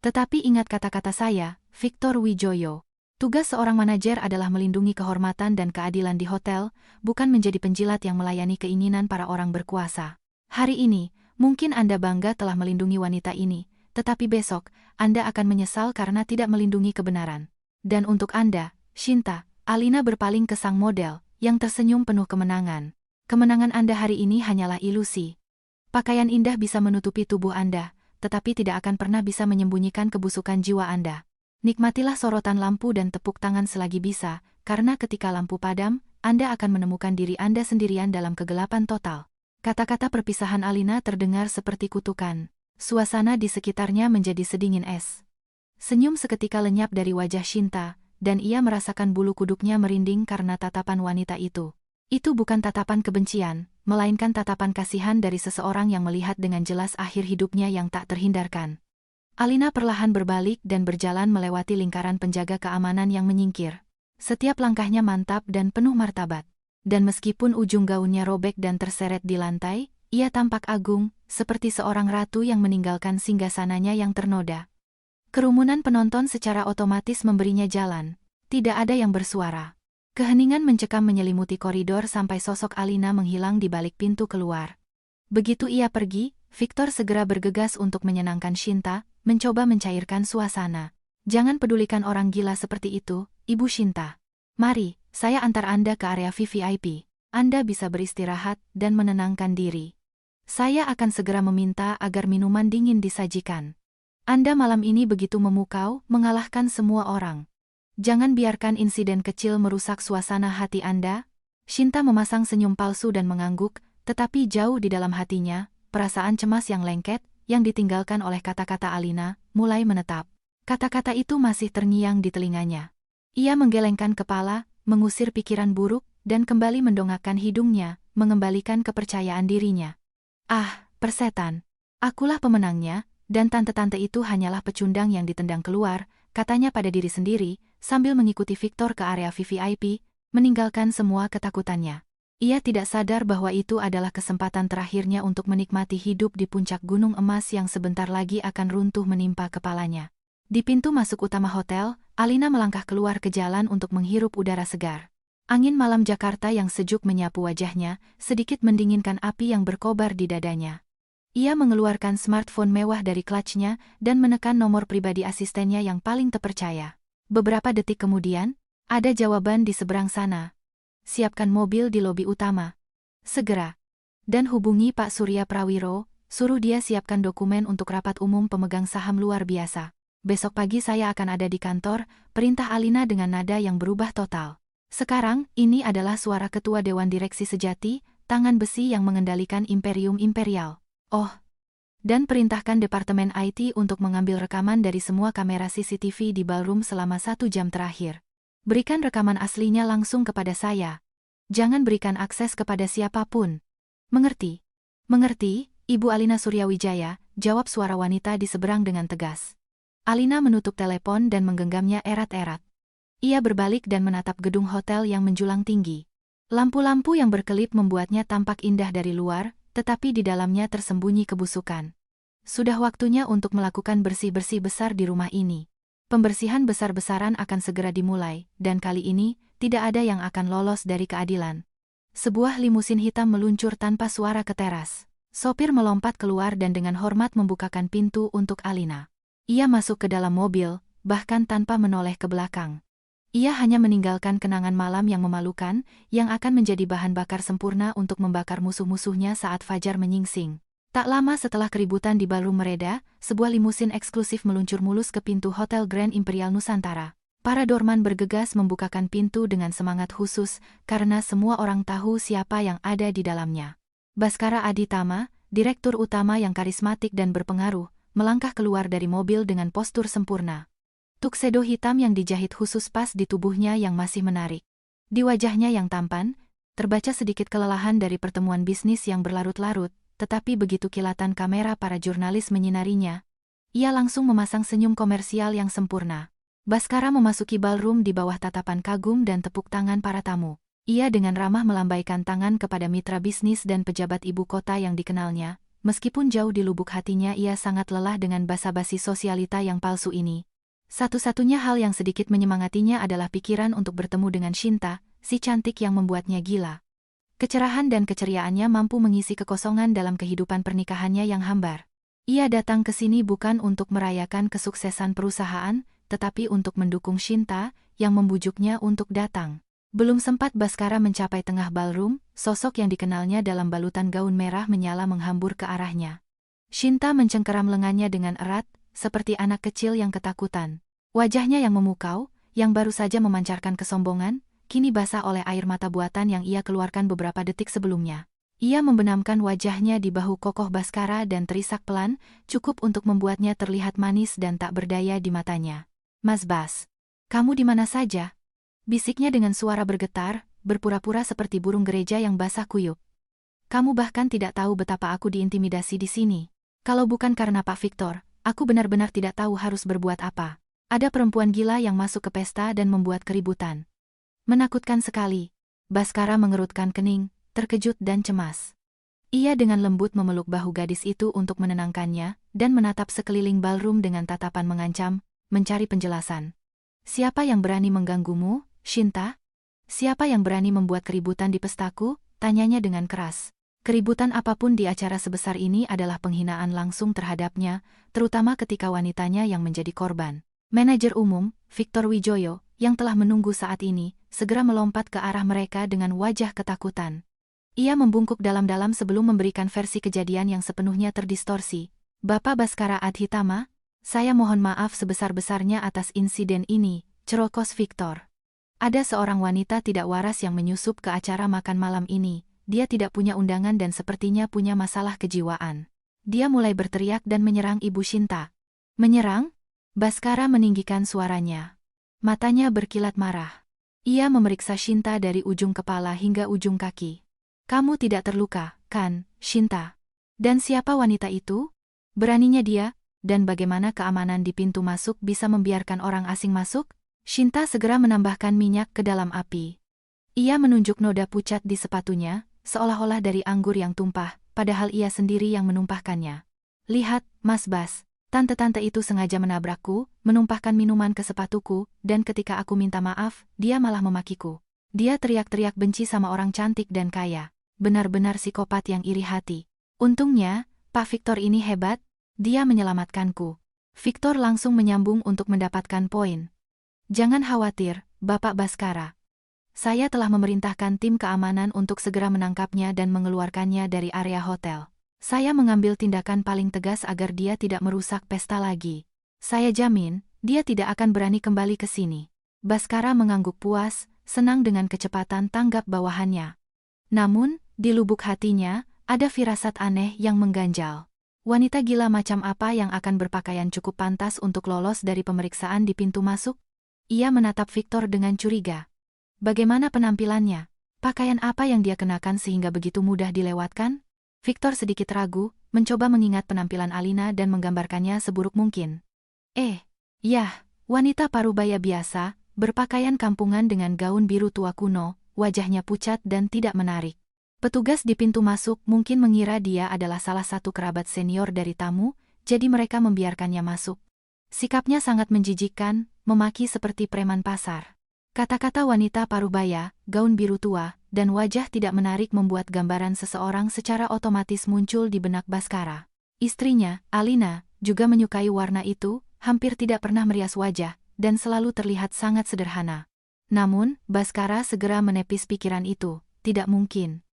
Tetapi ingat kata-kata saya, Victor Wijoyo. Tugas seorang manajer adalah melindungi kehormatan dan keadilan di hotel, bukan menjadi penjilat yang melayani keinginan para orang berkuasa. Hari ini, mungkin Anda bangga telah melindungi wanita ini, tetapi besok, Anda akan menyesal karena tidak melindungi kebenaran. Dan untuk Anda, Shinta, Alina berpaling ke sang model, yang tersenyum penuh kemenangan. Kemenangan Anda hari ini hanyalah ilusi. Pakaian indah bisa menutupi tubuh Anda, tetapi tidak akan pernah bisa menyembunyikan kebusukan jiwa Anda. Nikmatilah sorotan lampu dan tepuk tangan selagi bisa, karena ketika lampu padam, Anda akan menemukan diri Anda sendirian dalam kegelapan total. Kata-kata perpisahan Alina terdengar seperti kutukan. Suasana di sekitarnya menjadi sedingin es. Senyum seketika lenyap dari wajah Shinta, dan ia merasakan bulu kuduknya merinding karena tatapan wanita itu. Itu bukan tatapan kebencian, melainkan tatapan kasihan dari seseorang yang melihat dengan jelas akhir hidupnya yang tak terhindarkan. Alina perlahan berbalik dan berjalan melewati lingkaran penjaga keamanan yang menyingkir. Setiap langkahnya mantap dan penuh martabat. Dan meskipun ujung gaunnya robek dan terseret di lantai, ia tampak agung, seperti seorang ratu yang meninggalkan singgasananya yang ternoda. Kerumunan penonton secara otomatis memberinya jalan. Tidak ada yang bersuara. Keheningan mencekam menyelimuti koridor sampai sosok Alina menghilang di balik pintu keluar. Begitu ia pergi, Victor segera bergegas untuk menyenangkan Shinta, mencoba mencairkan suasana. Jangan pedulikan orang gila seperti itu, Ibu Shinta. Mari, saya antar Anda ke area VVIP. Anda bisa beristirahat dan menenangkan diri. Saya akan segera meminta agar minuman dingin disajikan. Anda malam ini begitu memukau, mengalahkan semua orang. Jangan biarkan insiden kecil merusak suasana hati Anda. Shinta memasang senyum palsu dan mengangguk, tetapi jauh di dalam hatinya, perasaan cemas yang lengket, yang ditinggalkan oleh kata-kata Alina, mulai menetap. Kata-kata itu masih terngiang di telinganya. Ia menggelengkan kepala, mengusir pikiran buruk, dan kembali mendongakkan hidungnya, mengembalikan kepercayaan dirinya. Ah, persetan. Akulah pemenangnya, dan tante-tante itu hanyalah pecundang yang ditendang keluar, katanya pada diri sendiri, sambil mengikuti Victor ke area VVIP, meninggalkan semua ketakutannya. Ia tidak sadar bahwa itu adalah kesempatan terakhirnya untuk menikmati hidup di puncak gunung emas yang sebentar lagi akan runtuh menimpa kepalanya. Di pintu masuk utama hotel, Alina melangkah keluar ke jalan untuk menghirup udara segar. Angin malam Jakarta yang sejuk menyapu wajahnya, sedikit mendinginkan api yang berkobar di dadanya. Ia mengeluarkan smartphone mewah dari clutch-nya dan menekan nomor pribadi asistennya yang paling terpercaya. Beberapa detik kemudian, ada jawaban di seberang sana. Siapkan mobil di lobi utama. Segera. Dan hubungi Pak Surya Prawiro, suruh dia siapkan dokumen untuk rapat umum pemegang saham luar biasa. Besok pagi saya akan ada di kantor, perintah Alina dengan nada yang berubah total. Sekarang, ini adalah suara ketua Dewan Direksi sejati, tangan besi yang mengendalikan Imperium Imperial. Oh, Dan perintahkan Departemen IT untuk mengambil rekaman dari semua kamera CCTV di ballroom selama 1 jam terakhir. Berikan rekaman aslinya langsung kepada saya. Jangan berikan akses kepada siapapun. Mengerti? Mengerti, Ibu Alina Suryawijaya, jawab suara wanita di seberang dengan tegas. Alina menutup telepon dan menggenggamnya erat-erat. Ia berbalik dan menatap gedung hotel yang menjulang tinggi. Lampu-lampu yang berkelip membuatnya tampak indah dari luar, tetapi di dalamnya tersembunyi kebusukan. Sudah waktunya untuk melakukan bersih-bersih besar di rumah ini. Pembersihan besar-besaran akan segera dimulai, dan kali ini, tidak ada yang akan lolos dari keadilan. Sebuah limusin hitam meluncur tanpa suara ke teras. Sopir melompat keluar dan dengan hormat membukakan pintu untuk Alina. Ia masuk ke dalam mobil, bahkan tanpa menoleh ke belakang. Ia hanya meninggalkan kenangan malam yang memalukan, yang akan menjadi bahan bakar sempurna untuk membakar musuh-musuhnya saat fajar menyingsing. Tak lama setelah keributan di ballroom mereda, sebuah limusin eksklusif meluncur mulus ke pintu Hotel Grand Imperial Nusantara. Para doorman bergegas membukakan pintu dengan semangat khusus, karena semua orang tahu siapa yang ada di dalamnya. Baskara Aditama, direktur utama yang karismatik dan berpengaruh, melangkah keluar dari mobil dengan postur sempurna. Tuxedo hitam yang dijahit khusus pas di tubuhnya yang masih menarik. Di wajahnya yang tampan, terbaca sedikit kelelahan dari pertemuan bisnis yang berlarut-larut, tetapi begitu kilatan kamera para jurnalis menyinarinya, ia langsung memasang senyum komersial yang sempurna. Baskara memasuki ballroom di bawah tatapan kagum dan tepuk tangan para tamu. Ia dengan ramah melambaikan tangan kepada mitra bisnis dan pejabat ibu kota yang dikenalnya, meskipun jauh di lubuk hatinya ia sangat lelah dengan basa-basi sosialita yang palsu ini. Satu-satunya hal yang sedikit menyemangatinya adalah pikiran untuk bertemu dengan Shinta, si cantik yang membuatnya gila. Kecerahan dan keceriaannya mampu mengisi kekosongan dalam kehidupan pernikahannya yang hambar. Ia datang ke sini bukan untuk merayakan kesuksesan perusahaan, tetapi untuk mendukung Shinta, yang membujuknya untuk datang. Belum sempat Baskara mencapai tengah ballroom, sosok yang dikenalnya dalam balutan gaun merah menyala menghambur ke arahnya. Shinta mencengkeram lengannya dengan erat, seperti anak kecil yang ketakutan. Wajahnya yang memukau, yang baru saja memancarkan kesombongan, kini basah oleh air mata buatan yang ia keluarkan beberapa detik sebelumnya. Ia membenamkan wajahnya di bahu kokoh Baskara dan terisak pelan, cukup untuk membuatnya terlihat manis dan tak berdaya di matanya. "Mas Bas, kamu di mana saja?" bisiknya dengan suara bergetar, berpura-pura seperti burung gereja yang basah kuyup. "Kamu bahkan tidak tahu betapa aku diintimidasi di sini. Kalau bukan karena Pak Victor, aku benar-benar tidak tahu harus berbuat apa. Ada perempuan gila yang masuk ke pesta dan membuat keributan." Menakutkan sekali. Baskara mengerutkan kening, terkejut dan cemas. Ia dengan lembut memeluk bahu gadis itu untuk menenangkannya, dan menatap sekeliling ballroom dengan tatapan mengancam, mencari penjelasan. "Siapa yang berani mengganggumu, Shinta? Siapa yang berani membuat keributan di pestaku?" tanyanya dengan keras. Keributan apapun di acara sebesar ini adalah penghinaan langsung terhadapnya, terutama ketika wanitanya yang menjadi korban. Manajer umum, Victor Wijoyo, yang telah menunggu saat ini, segera melompat ke arah mereka dengan wajah ketakutan. Ia membungkuk dalam-dalam sebelum memberikan versi kejadian yang sepenuhnya terdistorsi. "Bapak Baskara Adhitama, saya mohon maaf sebesar-besarnya atas insiden ini," cerokos Victor. "Ada seorang wanita tidak waras yang menyusup ke acara makan malam ini. Dia tidak punya undangan dan sepertinya punya masalah kejiwaan." Dia mulai berteriak dan menyerang Ibu Shinta. "Menyerang?" Baskara meninggikan suaranya. Matanya berkilat marah. Ia memeriksa Shinta dari ujung kepala hingga ujung kaki. "Kamu tidak terluka, kan, Shinta? Dan siapa wanita itu? Beraninya dia, dan bagaimana keamanan di pintu masuk bisa membiarkan orang asing masuk?" Shinta segera menambahkan minyak ke dalam api. Ia menunjuk noda pucat di sepatunya, seolah-olah dari anggur yang tumpah, padahal ia sendiri yang menumpahkannya. "Lihat, Mas Bas. Tante-tante itu sengaja menabrakku, menumpahkan minuman ke sepatuku, dan ketika aku minta maaf, dia malah memakiku. Dia teriak-teriak benci sama orang cantik dan kaya. Benar-benar psikopat yang iri hati. Untungnya, Pak Victor ini hebat, dia menyelamatkanku." Victor langsung menyambung untuk mendapatkan poin. "Jangan khawatir, Bapak Baskara. Saya telah memerintahkan tim keamanan untuk segera menangkapnya dan mengeluarkannya dari area hotel. Saya mengambil tindakan paling tegas agar dia tidak merusak pesta lagi. Saya jamin, dia tidak akan berani kembali ke sini." Baskara mengangguk puas, senang dengan kecepatan tanggap bawahannya. Namun, di lubuk hatinya, ada firasat aneh yang mengganjal. Wanita gila macam apa yang akan berpakaian cukup pantas untuk lolos dari pemeriksaan di pintu masuk? Ia menatap Victor dengan curiga. Bagaimana penampilannya? Pakaian apa yang dia kenakan sehingga begitu mudah dilewatkan? Victor sedikit ragu, mencoba mengingat penampilan Alina dan menggambarkannya seburuk mungkin. Yah, wanita parubaya biasa, berpakaian kampungan dengan gaun biru tua kuno, wajahnya pucat dan tidak menarik. Petugas di pintu masuk mungkin mengira dia adalah salah satu kerabat senior dari tamu, jadi mereka membiarkannya masuk. Sikapnya sangat menjijikkan, memaki seperti preman pasar. Kata-kata wanita parubaya, gaun biru tua, dan wajah tidak menarik membuat gambaran seseorang secara otomatis muncul di benak Baskara. Istrinya, Alina, juga menyukai warna itu, hampir tidak pernah merias wajah, dan selalu terlihat sangat sederhana. Namun, Baskara segera menepis pikiran itu, tidak mungkin.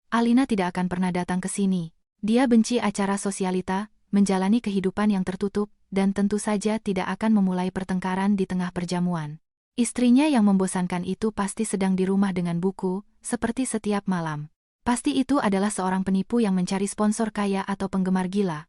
Alina tidak akan pernah datang ke sini. Dia benci acara sosialita, menjalani kehidupan yang tertutup, dan tentu saja tidak akan memulai pertengkaran di tengah perjamuan. Istrinya yang membosankan itu pasti sedang di rumah dengan buku, seperti setiap malam. Pasti itu adalah seorang penipu yang mencari sponsor kaya atau penggemar gila.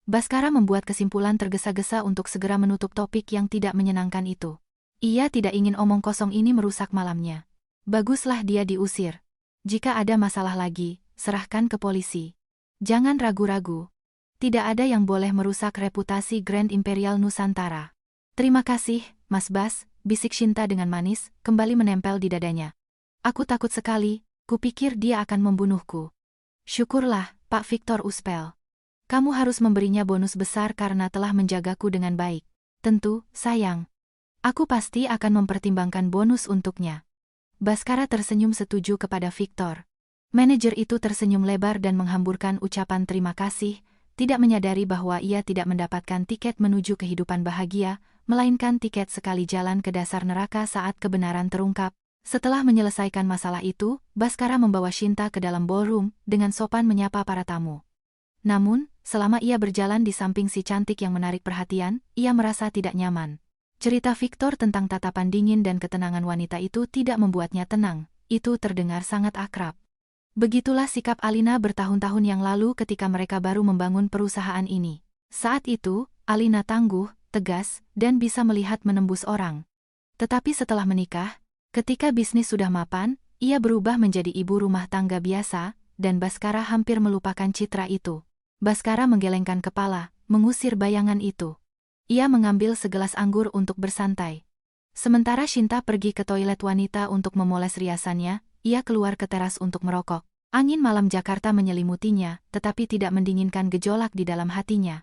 Baskara membuat kesimpulan tergesa-gesa untuk segera menutup topik yang tidak menyenangkan itu. Ia tidak ingin omong kosong ini merusak malamnya. Baguslah dia diusir. Jika ada masalah lagi, serahkan ke polisi. Jangan ragu-ragu. Tidak ada yang boleh merusak reputasi Grand Imperial Nusantara. Terima kasih, Mas Bas, bisik Shinta dengan manis, kembali menempel di dadanya. Aku takut sekali, kupikir dia akan membunuhku. Syukurlah, Pak Victor Uspel. Kamu harus memberinya bonus besar karena telah menjagaku dengan baik. Tentu, sayang. Aku pasti akan mempertimbangkan bonus untuknya. Baskara tersenyum setuju kepada Victor. Manajer itu tersenyum lebar dan menghamburkan ucapan terima kasih, tidak menyadari bahwa ia tidak mendapatkan tiket menuju kehidupan bahagia, melainkan tiket sekali jalan ke dasar neraka saat kebenaran terungkap. Setelah menyelesaikan masalah itu, Baskara membawa Shinta ke dalam ballroom, dengan sopan menyapa para tamu. Namun, selama ia berjalan di samping si cantik yang menarik perhatian, ia merasa tidak nyaman. Cerita Victor tentang tatapan dingin dan ketenangan wanita itu tidak membuatnya tenang, itu terdengar sangat akrab. Begitulah sikap Alina bertahun-tahun yang lalu ketika mereka baru membangun perusahaan ini. Saat itu, Alina tangguh, tegas, dan bisa melihat menembus orang. Tetapi setelah menikah, ketika bisnis sudah mapan, ia berubah menjadi ibu rumah tangga biasa, dan Baskara hampir melupakan citra itu. Baskara menggelengkan kepala, mengusir bayangan itu. Ia mengambil segelas anggur untuk bersantai. Sementara Shinta pergi ke toilet wanita untuk memoles riasannya, ia keluar ke teras untuk merokok. Angin malam Jakarta menyelimutinya, tetapi tidak mendinginkan gejolak di dalam hatinya.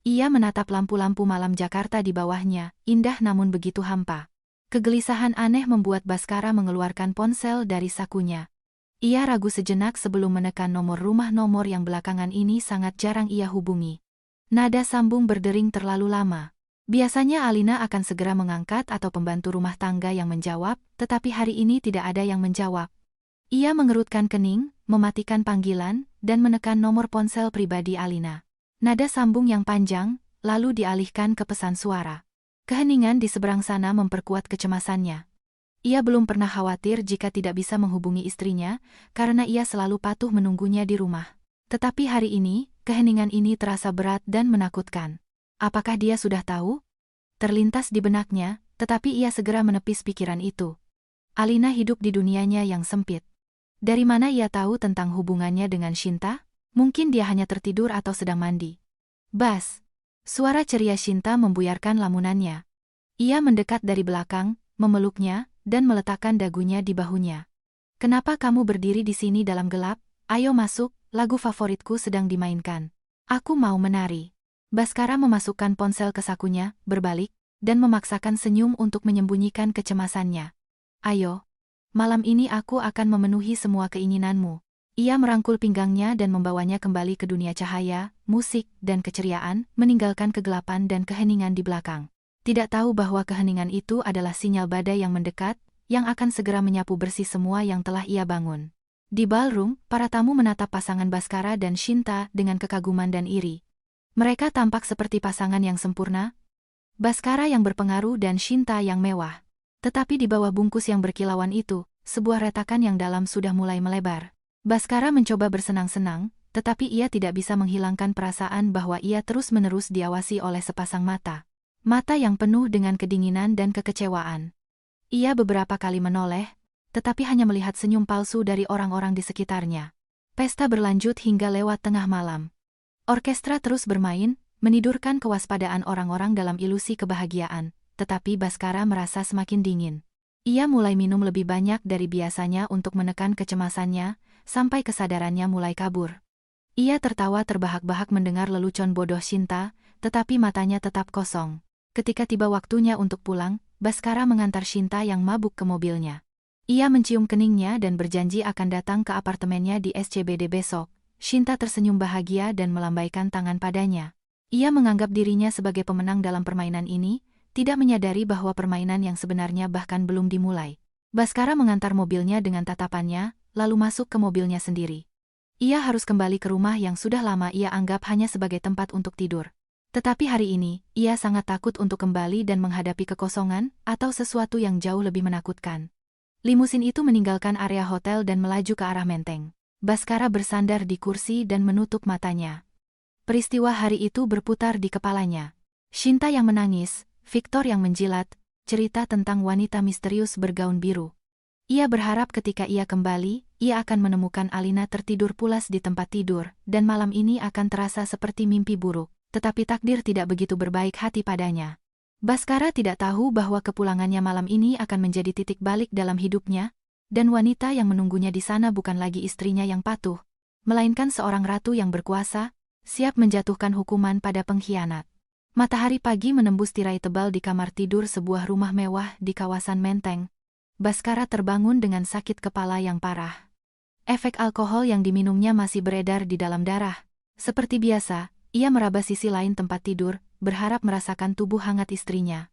Ia menatap lampu-lampu malam Jakarta di bawahnya, indah namun begitu hampa. Kegelisahan aneh membuat Baskara mengeluarkan ponsel dari sakunya. Ia ragu sejenak sebelum menekan nomor rumah yang belakangan ini sangat jarang ia hubungi. Nada sambung berdering terlalu lama. Biasanya Alina akan segera mengangkat atau pembantu rumah tangga yang menjawab, tetapi hari ini tidak ada yang menjawab. Ia mengerutkan kening, mematikan panggilan, dan menekan nomor ponsel pribadi Alina. Nada sambung yang panjang, lalu dialihkan ke pesan suara. Keheningan di seberang sana memperkuat kecemasannya. Ia belum pernah khawatir jika tidak bisa menghubungi istrinya, karena ia selalu patuh menunggunya di rumah. Tetapi hari ini, keheningan ini terasa berat dan menakutkan. Apakah dia sudah tahu? Terlintas di benaknya, tetapi ia segera menepis pikiran itu. Alina hidup di dunianya yang sempit. Dari mana ia tahu tentang hubungannya dengan Shinta? Mungkin dia hanya tertidur atau sedang mandi. Bas! Suara ceria Shinta membuyarkan lamunannya. Ia mendekat dari belakang, memeluknya, dan meletakkan dagunya di bahunya. Kenapa kamu berdiri di sini dalam gelap? Ayo masuk, lagu favoritku sedang dimainkan. Aku mau menari. Baskara memasukkan ponsel ke sakunya, berbalik, dan memaksakan senyum untuk menyembunyikan kecemasannya. Ayo. Malam ini aku akan memenuhi semua keinginanmu. Ia merangkul pinggangnya dan membawanya kembali ke dunia cahaya, musik, dan keceriaan, meninggalkan kegelapan dan keheningan di belakang. Tidak tahu bahwa keheningan itu adalah sinyal badai yang mendekat, yang akan segera menyapu bersih semua yang telah ia bangun. Di ballroom, para tamu menatap pasangan Baskara dan Shinta dengan kekaguman dan iri. Mereka tampak seperti pasangan yang sempurna, Baskara yang berpengaruh dan Shinta yang mewah. Tetapi di bawah bungkus yang berkilauan itu, sebuah retakan yang dalam sudah mulai melebar. Baskara mencoba bersenang-senang, tetapi ia tidak bisa menghilangkan perasaan bahwa ia terus-menerus diawasi oleh sepasang mata. Mata yang penuh dengan kedinginan dan kekecewaan. Ia beberapa kali menoleh, tetapi hanya melihat senyum palsu dari orang-orang di sekitarnya. Pesta berlanjut hingga lewat tengah malam. Orkestra terus bermain, menidurkan kewaspadaan orang-orang dalam ilusi kebahagiaan, tetapi Baskara merasa semakin dingin. Ia mulai minum lebih banyak dari biasanya untuk menekan kecemasannya, sampai kesadarannya mulai kabur. Ia tertawa terbahak-bahak mendengar lelucon bodoh Shinta, tetapi matanya tetap kosong. Ketika tiba waktunya untuk pulang, Baskara mengantar Shinta yang mabuk ke mobilnya. Ia mencium keningnya dan berjanji akan datang ke apartemennya di SCBD besok. Shinta tersenyum bahagia dan melambaikan tangan padanya. Ia menganggap dirinya sebagai pemenang dalam permainan ini, tidak menyadari bahwa permainan yang sebenarnya bahkan belum dimulai. Baskara mengantar mobilnya dengan tatapannya, lalu masuk ke mobilnya sendiri. Ia harus kembali ke rumah yang sudah lama ia anggap hanya sebagai tempat untuk tidur. Tetapi hari ini, ia sangat takut untuk kembali dan menghadapi kekosongan, atau sesuatu yang jauh lebih menakutkan. Limusin itu meninggalkan area hotel dan melaju ke arah Menteng. Baskara bersandar di kursi dan menutup matanya. Peristiwa hari itu berputar di kepalanya. Shinta yang menangis, Victor yang menjilat, cerita tentang wanita misterius bergaun biru. Ia berharap ketika ia kembali, ia akan menemukan Alina tertidur pulas di tempat tidur, dan malam ini akan terasa seperti mimpi buruk, tetapi takdir tidak begitu berbaik hati padanya. Baskara tidak tahu bahwa kepulangannya malam ini akan menjadi titik balik dalam hidupnya, dan wanita yang menunggunya di sana bukan lagi istrinya yang patuh, melainkan seorang ratu yang berkuasa, siap menjatuhkan hukuman pada pengkhianat. Matahari pagi menembus tirai tebal di kamar tidur sebuah rumah mewah di kawasan Menteng. Baskara terbangun dengan sakit kepala yang parah. Efek alkohol yang diminumnya masih beredar di dalam darah. Seperti biasa, ia meraba sisi lain tempat tidur, berharap merasakan tubuh hangat istrinya.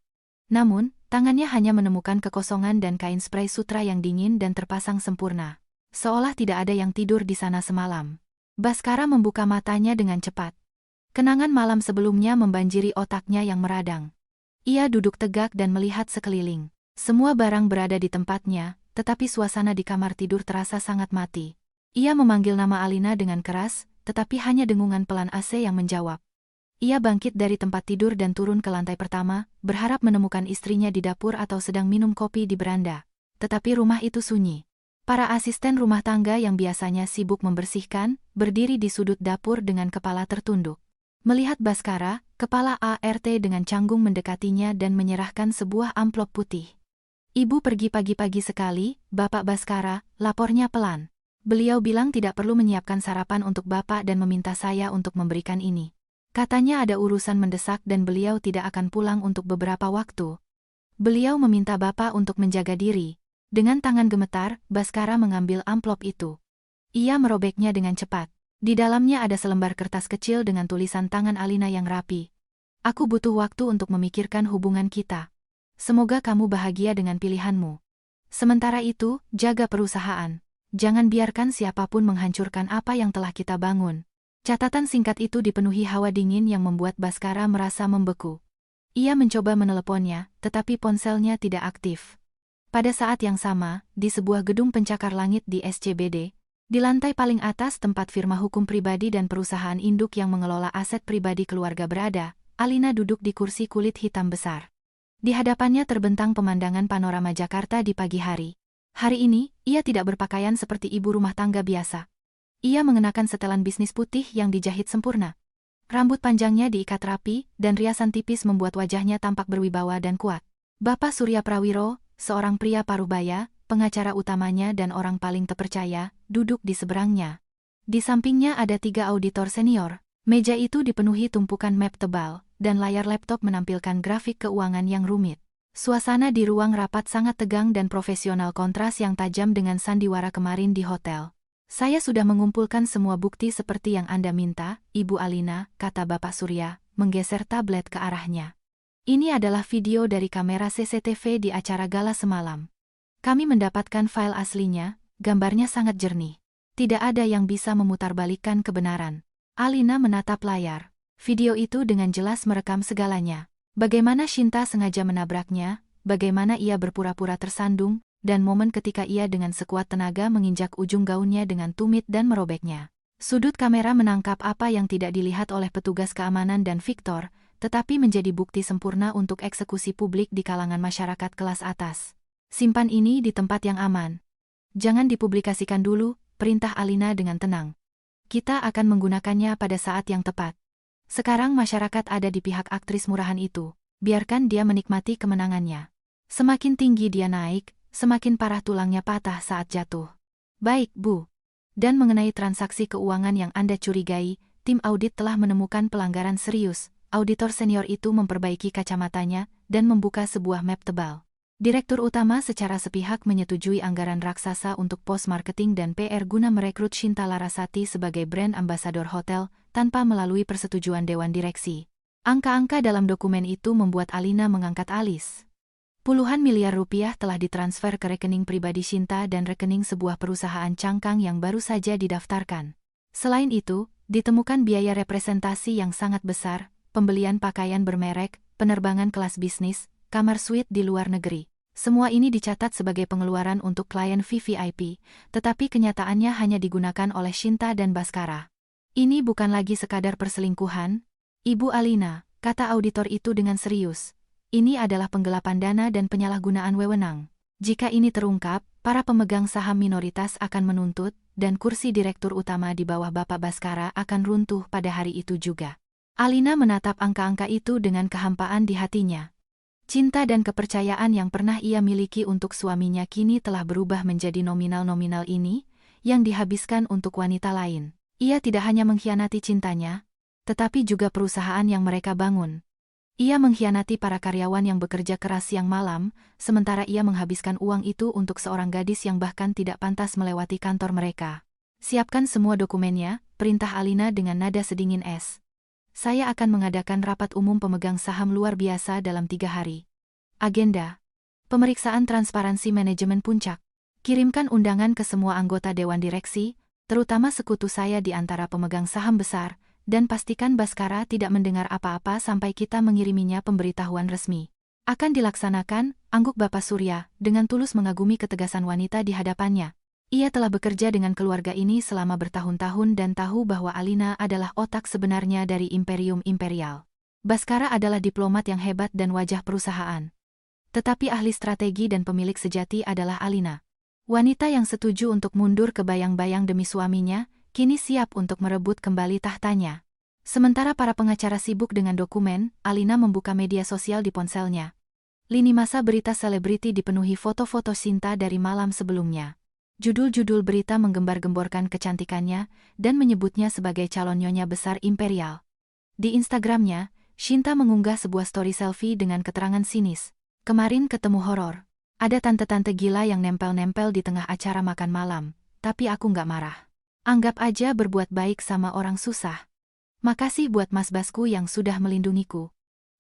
Namun, tangannya hanya menemukan kekosongan dan kain spray sutra yang dingin dan terpasang sempurna. Seolah tidak ada yang tidur di sana semalam. Baskara membuka matanya dengan cepat. Kenangan malam sebelumnya membanjiri otaknya yang meradang. Ia duduk tegak dan melihat sekeliling. Semua barang berada di tempatnya, tetapi suasana di kamar tidur terasa sangat mati. Ia memanggil nama Alina dengan keras, tetapi hanya dengungan pelan AC yang menjawab. Ia bangkit dari tempat tidur dan turun ke lantai pertama, berharap menemukan istrinya di dapur atau sedang minum kopi di beranda. Tetapi rumah itu sunyi. Para asisten rumah tangga yang biasanya sibuk membersihkan, berdiri di sudut dapur dengan kepala tertunduk. Melihat Baskara, kepala ART dengan canggung mendekatinya dan menyerahkan sebuah amplop putih. "Ibu pergi pagi-pagi sekali, Bapak Baskara," lapornya pelan. "Beliau bilang tidak perlu menyiapkan sarapan untuk Bapak dan meminta saya untuk memberikan ini. Katanya ada urusan mendesak dan beliau tidak akan pulang untuk beberapa waktu. Beliau meminta Bapak untuk menjaga diri." Dengan tangan gemetar, Baskara mengambil amplop itu. Ia merobeknya dengan cepat. Di dalamnya ada selembar kertas kecil dengan tulisan tangan Alina yang rapi. "Aku butuh waktu untuk memikirkan hubungan kita. Semoga kamu bahagia dengan pilihanmu. Sementara itu, jaga perusahaan. Jangan biarkan siapapun menghancurkan apa yang telah kita bangun." Catatan singkat itu dipenuhi hawa dingin yang membuat Baskara merasa membeku. Ia mencoba meneleponnya, tetapi ponselnya tidak aktif. Pada saat yang sama, di sebuah gedung pencakar langit di SCBD, di lantai paling atas tempat firma hukum pribadi dan perusahaan induk yang mengelola aset pribadi keluarga berada, Alina duduk di kursi kulit hitam besar. Di hadapannya terbentang pemandangan panorama Jakarta di pagi hari. Hari ini, ia tidak berpakaian seperti ibu rumah tangga biasa. Ia mengenakan setelan bisnis putih yang dijahit sempurna. Rambut panjangnya diikat rapi, dan riasan tipis membuat wajahnya tampak berwibawa dan kuat. Bapak Surya Prawiro, seorang pria parubaya, pengacara utamanya dan orang paling terpercaya, duduk di seberangnya. Di sampingnya ada 3 auditor senior. Meja itu dipenuhi tumpukan map tebal, dan layar laptop menampilkan grafik keuangan yang rumit. Suasana di ruang rapat sangat tegang dan profesional, kontras yang tajam dengan sandiwara kemarin di hotel. "Saya sudah mengumpulkan semua bukti seperti yang Anda minta, Ibu Alina," kata Bapak Surya, menggeser tablet ke arahnya. "Ini adalah video dari kamera CCTV di acara gala semalam. Kami mendapatkan file aslinya, gambarnya sangat jernih. Tidak ada yang bisa memutarbalikkan kebenaran." Alina menatap layar. Video itu dengan jelas merekam segalanya. Bagaimana Shinta sengaja menabraknya, bagaimana ia berpura-pura tersandung, dan momen ketika ia dengan sekuat tenaga menginjak ujung gaunnya dengan tumit dan merobeknya. Sudut kamera menangkap apa yang tidak dilihat oleh petugas keamanan dan Victor, tetapi menjadi bukti sempurna untuk eksekusi publik di kalangan masyarakat kelas atas. Simpan ini di tempat yang aman. Jangan dipublikasikan dulu, perintah Alina dengan tenang. Kita akan menggunakannya pada saat yang tepat. Sekarang masyarakat ada di pihak aktris murahan itu. Biarkan dia menikmati kemenangannya. Semakin tinggi dia naik, semakin parah tulangnya patah saat jatuh. Baik, Bu. Dan mengenai transaksi keuangan yang Anda curigai, tim audit telah menemukan pelanggaran serius. Auditor senior itu memperbaiki kacamatanya dan membuka sebuah map tebal. Direktur utama secara sepihak menyetujui anggaran raksasa untuk pos marketing dan PR guna merekrut Shinta Larasati sebagai brand ambassador hotel tanpa melalui persetujuan dewan direksi. Angka-angka dalam dokumen itu membuat Alina mengangkat alis. Puluhan miliar rupiah telah ditransfer ke rekening pribadi Shinta dan rekening sebuah perusahaan cangkang yang baru saja didaftarkan. Selain itu, ditemukan biaya representasi yang sangat besar, pembelian pakaian bermerek, penerbangan kelas bisnis, kamar suite di luar negeri. Semua ini dicatat sebagai pengeluaran untuk klien VVIP, tetapi kenyataannya hanya digunakan oleh Shinta dan Baskara. Ini bukan lagi sekadar perselingkuhan, Ibu Alina, kata auditor itu dengan serius. Ini adalah penggelapan dana dan penyalahgunaan wewenang. Jika ini terungkap, para pemegang saham minoritas akan menuntut, dan kursi direktur utama di bawah Bapak Baskara akan runtuh pada hari itu juga. Alina menatap angka-angka itu dengan kehampaan di hatinya. Cinta dan kepercayaan yang pernah ia miliki untuk suaminya kini telah berubah menjadi nominal-nominal ini, yang dihabiskan untuk wanita lain. Ia tidak hanya mengkhianati cintanya, tetapi juga perusahaan yang mereka bangun. Ia mengkhianati para karyawan yang bekerja keras siang malam, sementara ia menghabiskan uang itu untuk seorang gadis yang bahkan tidak pantas melewati kantor mereka. Siapkan semua dokumennya, perintah Alina dengan nada sedingin es. Saya akan mengadakan rapat umum pemegang saham luar biasa dalam 3 hari. Agenda. Pemeriksaan transparansi manajemen puncak. Kirimkan undangan ke semua anggota dewan direksi, terutama sekutu saya di antara pemegang saham besar, dan pastikan Baskara tidak mendengar apa-apa sampai kita mengiriminya pemberitahuan resmi. Akan dilaksanakan, angguk Bapak Surya, dengan tulus mengagumi ketegasan wanita di hadapannya. Ia telah bekerja dengan keluarga ini selama bertahun-tahun dan tahu bahwa Alina adalah otak sebenarnya dari Imperium Imperial. Baskara adalah diplomat yang hebat dan wajah perusahaan. Tetapi ahli strategi dan pemilik sejati adalah Alina. Wanita yang setuju untuk mundur ke bayang-bayang demi suaminya, kini siap untuk merebut kembali tahtanya. Sementara para pengacara sibuk dengan dokumen, Alina membuka media sosial di ponselnya. Lini masa berita selebriti dipenuhi foto-foto Shinta dari malam sebelumnya. Judul-judul berita menggembar-gemborkan kecantikannya dan menyebutnya sebagai calon nyonya besar imperial. Di Instagramnya, Shinta mengunggah sebuah story selfie dengan keterangan sinis. Kemarin ketemu horor. Ada tante-tante gila yang nempel-nempel di tengah acara makan malam, tapi aku nggak marah. Anggap aja berbuat baik sama orang susah. Makasih buat Mas Basku yang sudah melindungiku.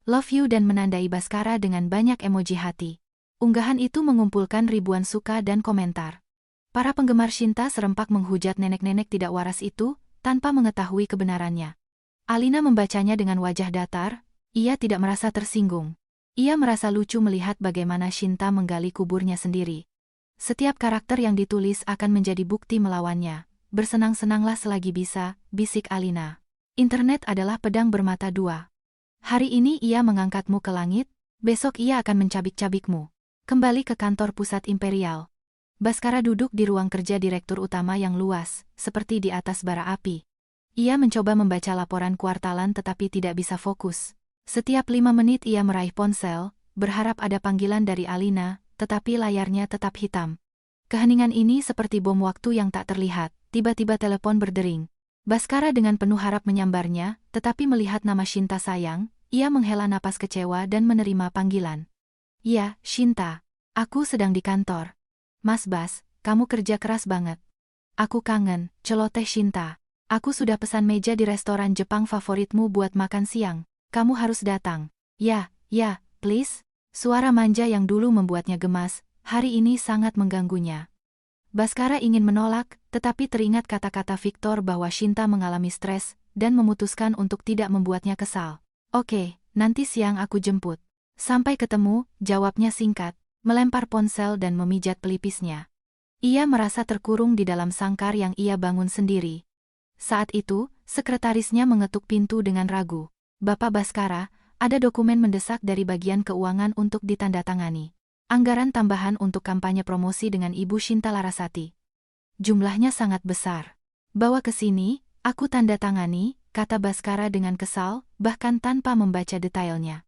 Love you dan menandai Baskara dengan banyak emoji hati. Unggahan itu mengumpulkan ribuan suka dan komentar. Para penggemar Shinta serempak menghujat nenek-nenek tidak waras itu, tanpa mengetahui kebenarannya. Alina membacanya dengan wajah datar, ia tidak merasa tersinggung. Ia merasa lucu melihat bagaimana Shinta menggali kuburnya sendiri. Setiap karakter yang ditulis akan menjadi bukti melawannya. Bersenang-senanglah selagi bisa, bisik Alina. Internet adalah pedang bermata dua. Hari ini ia mengangkatmu ke langit, besok ia akan mencabik-cabikmu. Kembali ke kantor pusat Imperial. Baskara duduk di ruang kerja direktur utama yang luas, seperti di atas bara api. Ia mencoba membaca laporan kuartalan tetapi tidak bisa fokus. Setiap 5 menit ia meraih ponsel, berharap ada panggilan dari Alina, tetapi layarnya tetap hitam. Keheningan ini seperti bom waktu yang tak terlihat, tiba-tiba telepon berdering. Baskara dengan penuh harap menyambarnya, tetapi melihat nama Shinta sayang, ia menghela napas kecewa dan menerima panggilan. Ya, Shinta. Aku sedang di kantor. Mas Bas, kamu kerja keras banget. Aku kangen, celoteh Shinta. Aku sudah pesan meja di restoran Jepang favoritmu buat makan siang. Kamu harus datang. Ya, please. Suara manja yang dulu membuatnya gemas, hari ini sangat mengganggunya. Baskara ingin menolak, tetapi teringat kata-kata Victor bahwa Shinta mengalami stres, dan memutuskan untuk tidak membuatnya kesal. Oke, nanti siang aku jemput. Sampai ketemu, jawabnya singkat. Melempar ponsel dan memijat pelipisnya. Ia merasa terkurung di dalam sangkar yang ia bangun sendiri. Saat itu, sekretarisnya mengetuk pintu dengan ragu. "Bapak Baskara, ada dokumen mendesak dari bagian keuangan untuk ditandatangani. Anggaran tambahan untuk kampanye promosi dengan Ibu Shinta Larasati. Jumlahnya sangat besar. Bawa ke sini, aku tanda tangani," kata Baskara dengan kesal, bahkan tanpa membaca detailnya.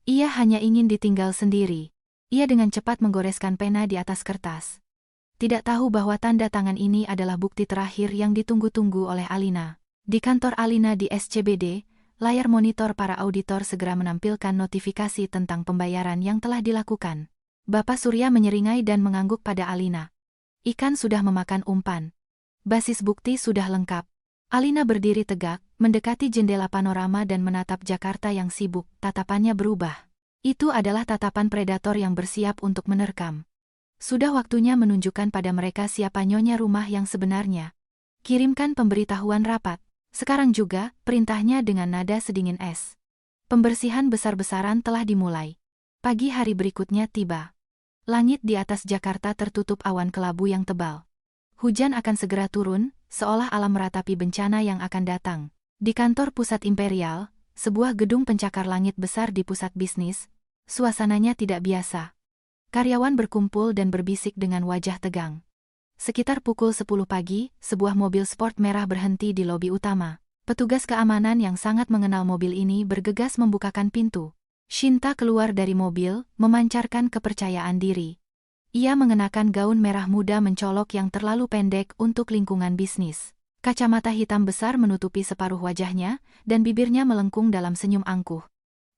Ia hanya ingin ditinggal sendiri. Ia dengan cepat menggoreskan pena di atas kertas. Tidak tahu bahwa tanda tangan ini adalah bukti terakhir yang ditunggu-tunggu oleh Alina. Di kantor Alina di SCBD, layar monitor para auditor segera menampilkan notifikasi tentang pembayaran yang telah dilakukan. Bapak Surya menyeringai dan mengangguk pada Alina. Ikan sudah memakan umpan. Basis bukti sudah lengkap. Alina berdiri tegak, mendekati jendela panorama dan menatap Jakarta yang sibuk. Tatapannya berubah. Itu adalah tatapan predator yang bersiap untuk menerkam. Sudah waktunya menunjukkan pada mereka siapa nyonya rumah yang sebenarnya. Kirimkan pemberitahuan rapat. Sekarang juga, perintahnya dengan nada sedingin es. Pembersihan besar-besaran telah dimulai. Pagi hari berikutnya tiba. Langit di atas Jakarta tertutup awan kelabu yang tebal. Hujan akan segera turun, seolah alam meratapi bencana yang akan datang. Di kantor pusat Imperial, sebuah gedung pencakar langit besar di pusat bisnis, suasananya tidak biasa. Karyawan berkumpul dan berbisik dengan wajah tegang. Sekitar pukul 10 pagi, sebuah mobil sport merah berhenti di lobi utama. Petugas keamanan yang sangat mengenal mobil ini bergegas membukakan pintu. Shinta keluar dari mobil, memancarkan kepercayaan diri. Ia mengenakan gaun merah muda mencolok yang terlalu pendek untuk lingkungan bisnis. Kacamata hitam besar menutupi separuh wajahnya, dan bibirnya melengkung dalam senyum angkuh.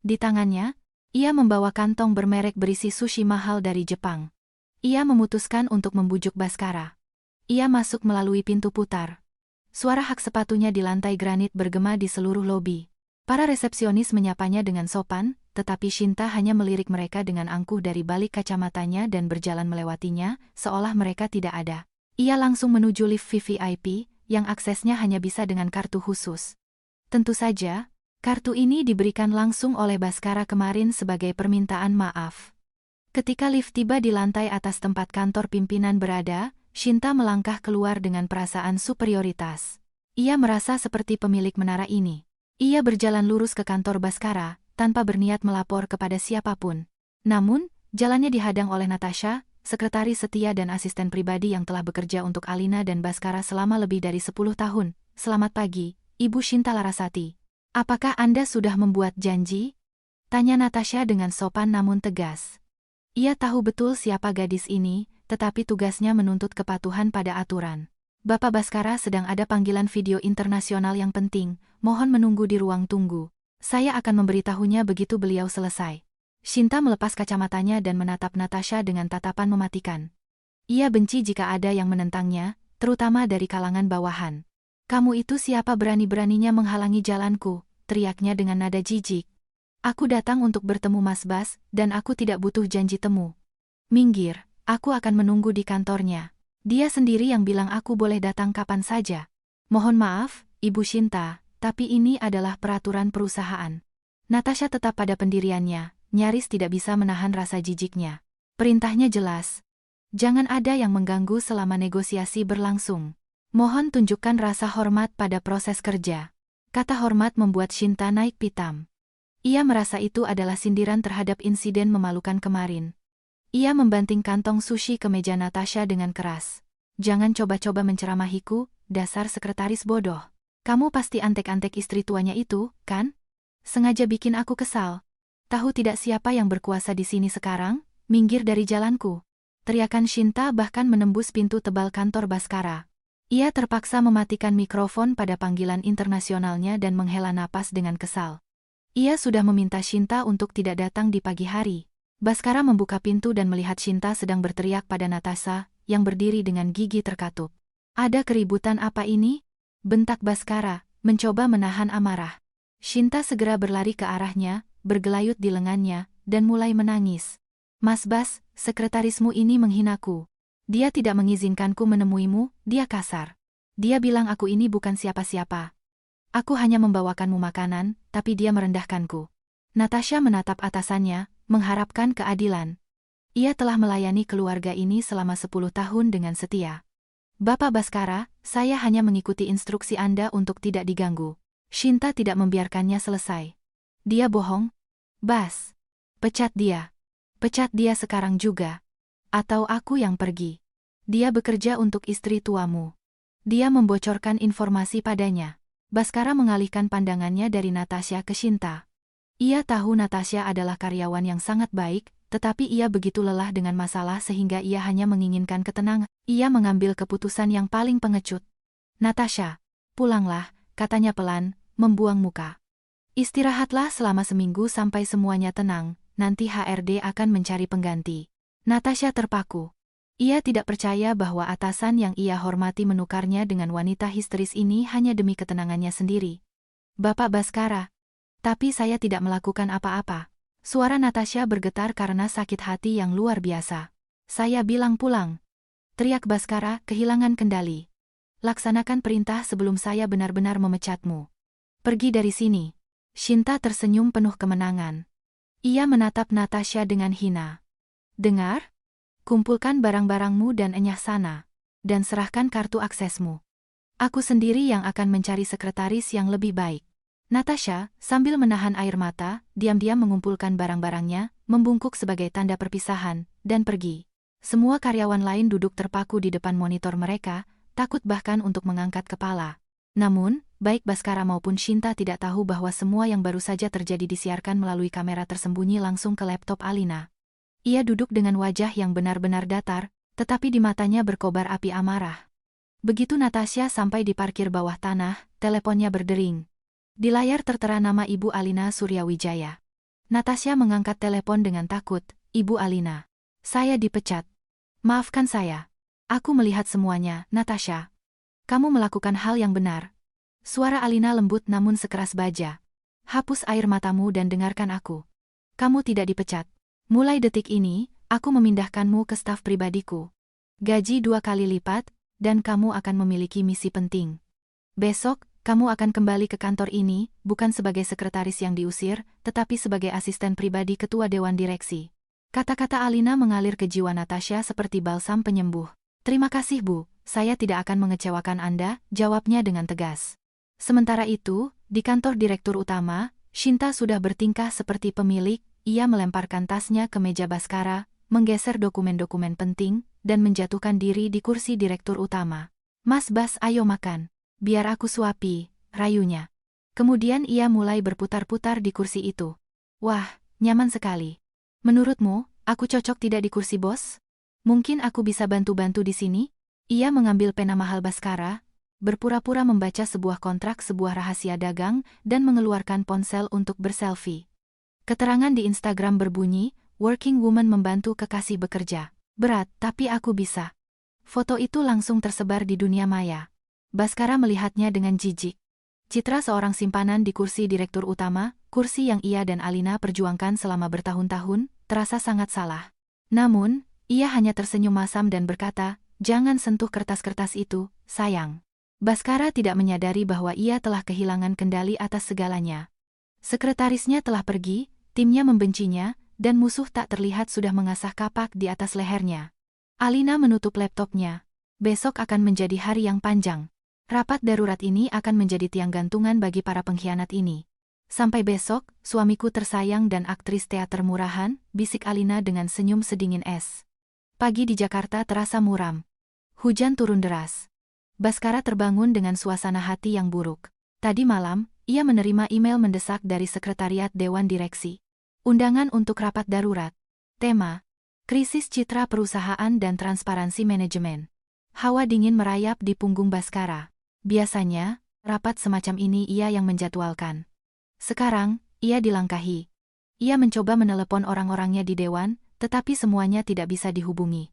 Di tangannya, ia membawa kantong bermerek berisi sushi mahal dari Jepang. Ia memutuskan untuk membujuk Baskara. Ia masuk melalui pintu putar. Suara hak sepatunya di lantai granit bergema di seluruh lobi. Para resepsionis menyapanya dengan sopan, tetapi Shinta hanya melirik mereka dengan angkuh dari balik kacamatanya dan berjalan melewatinya, seolah mereka tidak ada. Ia langsung menuju lift VVIP, yang aksesnya hanya bisa dengan kartu khusus. Tentu saja, kartu ini diberikan langsung oleh Baskara kemarin sebagai permintaan maaf. Ketika lift tiba di lantai atas tempat kantor pimpinan berada, Shinta melangkah keluar dengan perasaan superioritas. Ia merasa seperti pemilik menara ini. Ia berjalan lurus ke kantor Baskara, tanpa berniat melapor kepada siapapun. Namun, jalannya dihadang oleh Natasha, sekretaris setia dan asisten pribadi yang telah bekerja untuk Alina dan Baskara selama lebih dari 10 tahun. "Selamat pagi, Ibu Shinta Larasati. Apakah Anda sudah membuat janji?" tanya Natasha dengan sopan namun tegas. Ia tahu betul siapa gadis ini, tetapi tugasnya menuntut kepatuhan pada aturan. "Bapak Baskara sedang ada panggilan video internasional yang penting, mohon menunggu di ruang tunggu. Saya akan memberitahunya begitu beliau selesai." Shinta melepas kacamatanya dan menatap Natasha dengan tatapan mematikan. Ia benci jika ada yang menentangnya, terutama dari kalangan bawahan. "Kamu itu siapa berani-beraninya menghalangi jalanku?" teriaknya dengan nada jijik. "Aku datang untuk bertemu Mas Bas, dan aku tidak butuh janji temu. Minggir, aku akan menunggu di kantornya. Dia sendiri yang bilang aku boleh datang kapan saja." "Mohon maaf, Ibu Shinta, tapi ini adalah peraturan perusahaan." Natasha tetap pada pendiriannya, nyaris tidak bisa menahan rasa jijiknya. Perintahnya jelas. Jangan ada yang mengganggu selama negosiasi berlangsung. Mohon tunjukkan rasa hormat pada proses kerja. Kata hormat membuat Shinta naik pitam. Ia merasa itu adalah sindiran terhadap insiden memalukan kemarin. Ia membanting kantong sushi ke meja Natasha dengan keras. "Jangan coba-coba menceramahiku, dasar sekretaris bodoh. Kamu pasti antek-antek istri tuanya itu, kan? Sengaja bikin aku kesal. Tahu tidak siapa yang berkuasa di sini sekarang? Minggir dari jalanku." Teriakan Shinta bahkan menembus pintu tebal kantor Baskara. Ia terpaksa mematikan mikrofon pada panggilan internasionalnya dan menghela napas dengan kesal. Ia sudah meminta Shinta untuk tidak datang di pagi hari. Baskara membuka pintu dan melihat Shinta sedang berteriak pada Natasha, yang berdiri dengan gigi terkatup. "Ada keributan apa ini?" bentak Baskara, mencoba menahan amarah. Shinta segera berlari ke arahnya, bergelayut di lengannya, dan mulai menangis. "Mas Bas, sekretarismu ini menghinaku. Dia tidak mengizinkanku menemuimu," dia kasar. "Dia bilang aku ini bukan siapa-siapa. Aku hanya membawakanmu makanan, tapi dia merendahkanku." Natasha menatap atasannya, mengharapkan keadilan. Ia telah melayani keluarga ini selama 10 tahun dengan setia. Bapak Baskara, saya hanya mengikuti instruksi Anda untuk tidak diganggu. Shinta tidak membiarkannya selesai. Dia bohong? Bas. Pecat dia. Pecat dia sekarang juga. Atau aku yang pergi. Dia bekerja untuk istri tuamu. Dia membocorkan informasi padanya. Baskara mengalihkan pandangannya dari Natasha ke Shinta. Ia tahu Natasha adalah karyawan yang sangat baik, tetapi ia begitu lelah dengan masalah sehingga ia hanya menginginkan ketenangan. Ia mengambil keputusan yang paling pengecut. Natasha, pulanglah, katanya pelan, membuang muka. Istirahatlah selama seminggu sampai semuanya tenang, nanti HRD akan mencari pengganti. Natasha terpaku. Ia tidak percaya bahwa atasan yang ia hormati menukarnya dengan wanita histeris ini hanya demi ketenangannya sendiri. Bapak Baskara. Tapi saya tidak melakukan apa-apa. Suara Natasha bergetar karena sakit hati yang luar biasa. Saya bilang pulang. Teriak Baskara, kehilangan kendali. Laksanakan perintah sebelum saya benar-benar memecatmu. Pergi dari sini. Shinta tersenyum penuh kemenangan. Ia menatap Natasha dengan hina. Dengar? Kumpulkan barang-barangmu dan enyah sana. Dan serahkan kartu aksesmu. Aku sendiri yang akan mencari sekretaris yang lebih baik. Natasha, sambil menahan air mata, diam-diam mengumpulkan barang-barangnya, membungkuk sebagai tanda perpisahan, dan pergi. Semua karyawan lain duduk terpaku di depan monitor mereka, takut bahkan untuk mengangkat kepala. Namun, baik Baskara maupun Shinta tidak tahu bahwa semua yang baru saja terjadi disiarkan melalui kamera tersembunyi langsung ke laptop Alina. Ia duduk dengan wajah yang benar-benar datar, tetapi di matanya berkobar api amarah. Begitu Natasha sampai di parkir bawah tanah, teleponnya berdering. Di layar tertera nama Ibu Alina Suryawijaya. Natasha mengangkat telepon dengan takut. Ibu Alina. Saya dipecat. Maafkan saya. Aku melihat semuanya, Natasha. Kamu melakukan hal yang benar. Suara Alina lembut namun sekeras baja. Hapus air matamu dan dengarkan aku. Kamu tidak dipecat. Mulai detik ini, aku memindahkanmu ke staf pribadiku. Gaji 2 kali lipat, dan kamu akan memiliki misi penting. Besok, kamu akan kembali ke kantor ini, bukan sebagai sekretaris yang diusir, tetapi sebagai asisten pribadi ketua dewan direksi. Kata-kata Alina mengalir ke jiwa Natasha seperti balsam penyembuh. Terima kasih Bu, saya tidak akan mengecewakan Anda, jawabnya dengan tegas. Sementara itu, di kantor direktur utama, Shinta sudah bertingkah seperti pemilik, ia melemparkan tasnya ke meja Baskara, menggeser dokumen-dokumen penting, dan menjatuhkan diri di kursi direktur utama. Mas Bas, ayo makan. Biar aku suapi, rayunya. Kemudian ia mulai berputar-putar di kursi itu. Wah, nyaman sekali. Menurutmu, aku cocok tidak di kursi bos? Mungkin aku bisa bantu-bantu di sini? Ia mengambil pena mahal Baskara, berpura-pura membaca sebuah kontrak sebuah rahasia dagang, dan mengeluarkan ponsel untuk berselfie. Keterangan di Instagram berbunyi, working woman membantu kekasih bekerja. Berat, tapi aku bisa. Foto itu langsung tersebar di dunia maya. Baskara melihatnya dengan jijik. Citra seorang simpanan di kursi direktur utama, kursi yang ia dan Alina perjuangkan selama bertahun-tahun, terasa sangat salah. Namun, ia hanya tersenyum masam dan berkata, jangan sentuh kertas-kertas itu, sayang. Baskara tidak menyadari bahwa ia telah kehilangan kendali atas segalanya. Sekretarisnya telah pergi, timnya membencinya, dan musuh tak terlihat sudah mengasah kapak di atas lehernya. Alina menutup laptopnya. Besok akan menjadi hari yang panjang. Rapat darurat ini akan menjadi tiang gantungan bagi para pengkhianat ini. Sampai besok, suamiku tersayang dan aktris teater murahan, bisik Alina dengan senyum sedingin es. Pagi di Jakarta terasa muram. Hujan turun deras. Baskara terbangun dengan suasana hati yang buruk. Tadi malam, ia menerima email mendesak dari sekretariat Dewan Direksi. Undangan untuk rapat darurat. Tema: Krisis Citra Perusahaan dan Transparansi Manajemen. Hawa dingin merayap di punggung Baskara. Biasanya, rapat semacam ini ia yang menjadwalkan. Sekarang, ia dilangkahi. Ia mencoba menelepon orang-orangnya di dewan, tetapi semuanya tidak bisa dihubungi.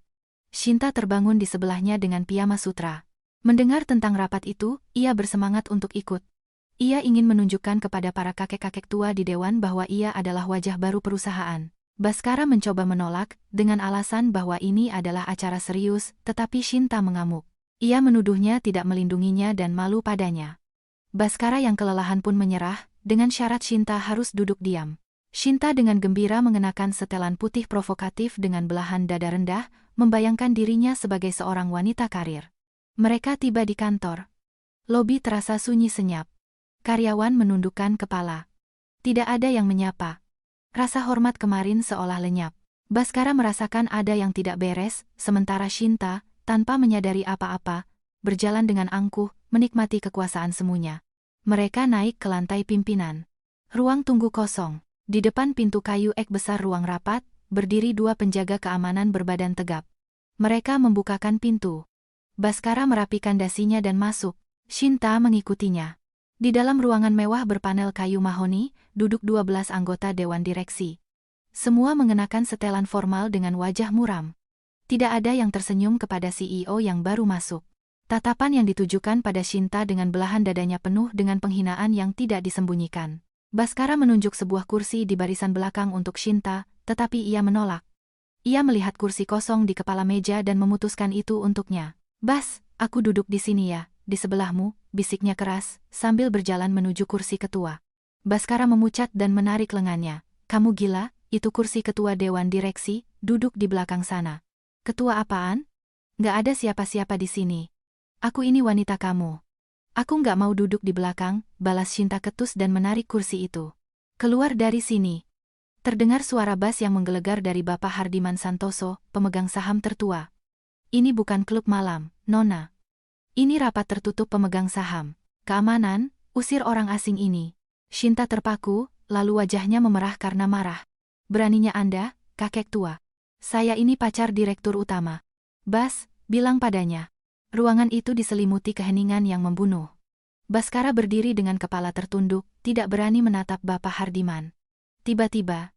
Shinta terbangun di sebelahnya dengan piyama sutra. Mendengar tentang rapat itu, ia bersemangat untuk ikut. Ia ingin menunjukkan kepada para kakek-kakek tua di dewan bahwa ia adalah wajah baru perusahaan. Baskara mencoba menolak, dengan alasan bahwa ini adalah acara serius, tetapi Shinta mengamuk. Ia menuduhnya tidak melindunginya dan malu padanya. Baskara yang kelelahan pun menyerah, dengan syarat Shinta harus duduk diam. Shinta dengan gembira mengenakan setelan putih provokatif dengan belahan dada rendah, membayangkan dirinya sebagai seorang wanita karir. Mereka tiba di kantor. Lobi terasa sunyi senyap. Karyawan menundukkan kepala. Tidak ada yang menyapa. Rasa hormat kemarin seolah lenyap. Bhaskara merasakan ada yang tidak beres, sementara Shinta, tanpa menyadari apa-apa, berjalan dengan angkuh, menikmati kekuasaan semuanya. Mereka naik ke lantai pimpinan. Ruang tunggu kosong. Di depan pintu kayu ek besar ruang rapat, berdiri dua penjaga keamanan berbadan tegap. Mereka membukakan pintu. Bhaskara merapikan dasinya dan masuk. Shinta mengikutinya. Di dalam ruangan mewah berpanel kayu mahoni, duduk 12 anggota dewan direksi. Semua mengenakan setelan formal dengan wajah muram. Tidak ada yang tersenyum kepada CEO yang baru masuk. Tatapan yang ditujukan pada Shinta dengan belahan dadanya penuh dengan penghinaan yang tidak disembunyikan. Bhaskara menunjuk sebuah kursi di barisan belakang untuk Shinta, tetapi ia menolak. Ia melihat kursi kosong di kepala meja dan memutuskan itu untuknya. "Bas, aku duduk di sini ya, di sebelahmu," bisiknya keras, sambil berjalan menuju kursi ketua. Bhaskara memucat dan menarik lengannya. "Kamu gila? Itu kursi ketua dewan direksi, duduk di belakang sana." "Ketua apaan? Nggak ada siapa-siapa di sini. Aku ini wanita kamu." "Aku nggak mau duduk di belakang," balas Shinta ketus dan menarik kursi itu. "Keluar dari sini." Terdengar suara bas yang menggelegar dari Bapak Hardiman Santoso, pemegang saham tertua. "Ini bukan klub malam, Nona. Ini rapat tertutup pemegang saham. Keamanan, usir orang asing ini." Shinta terpaku, lalu wajahnya memerah karena marah. "Beraninya Anda, kakek tua. Saya ini pacar direktur utama." "Bas, bilang padanya." Ruangan itu diselimuti keheningan yang membunuh. Bhaskara berdiri dengan kepala tertunduk, tidak berani menatap Bapak Hardiman. Tiba-tiba,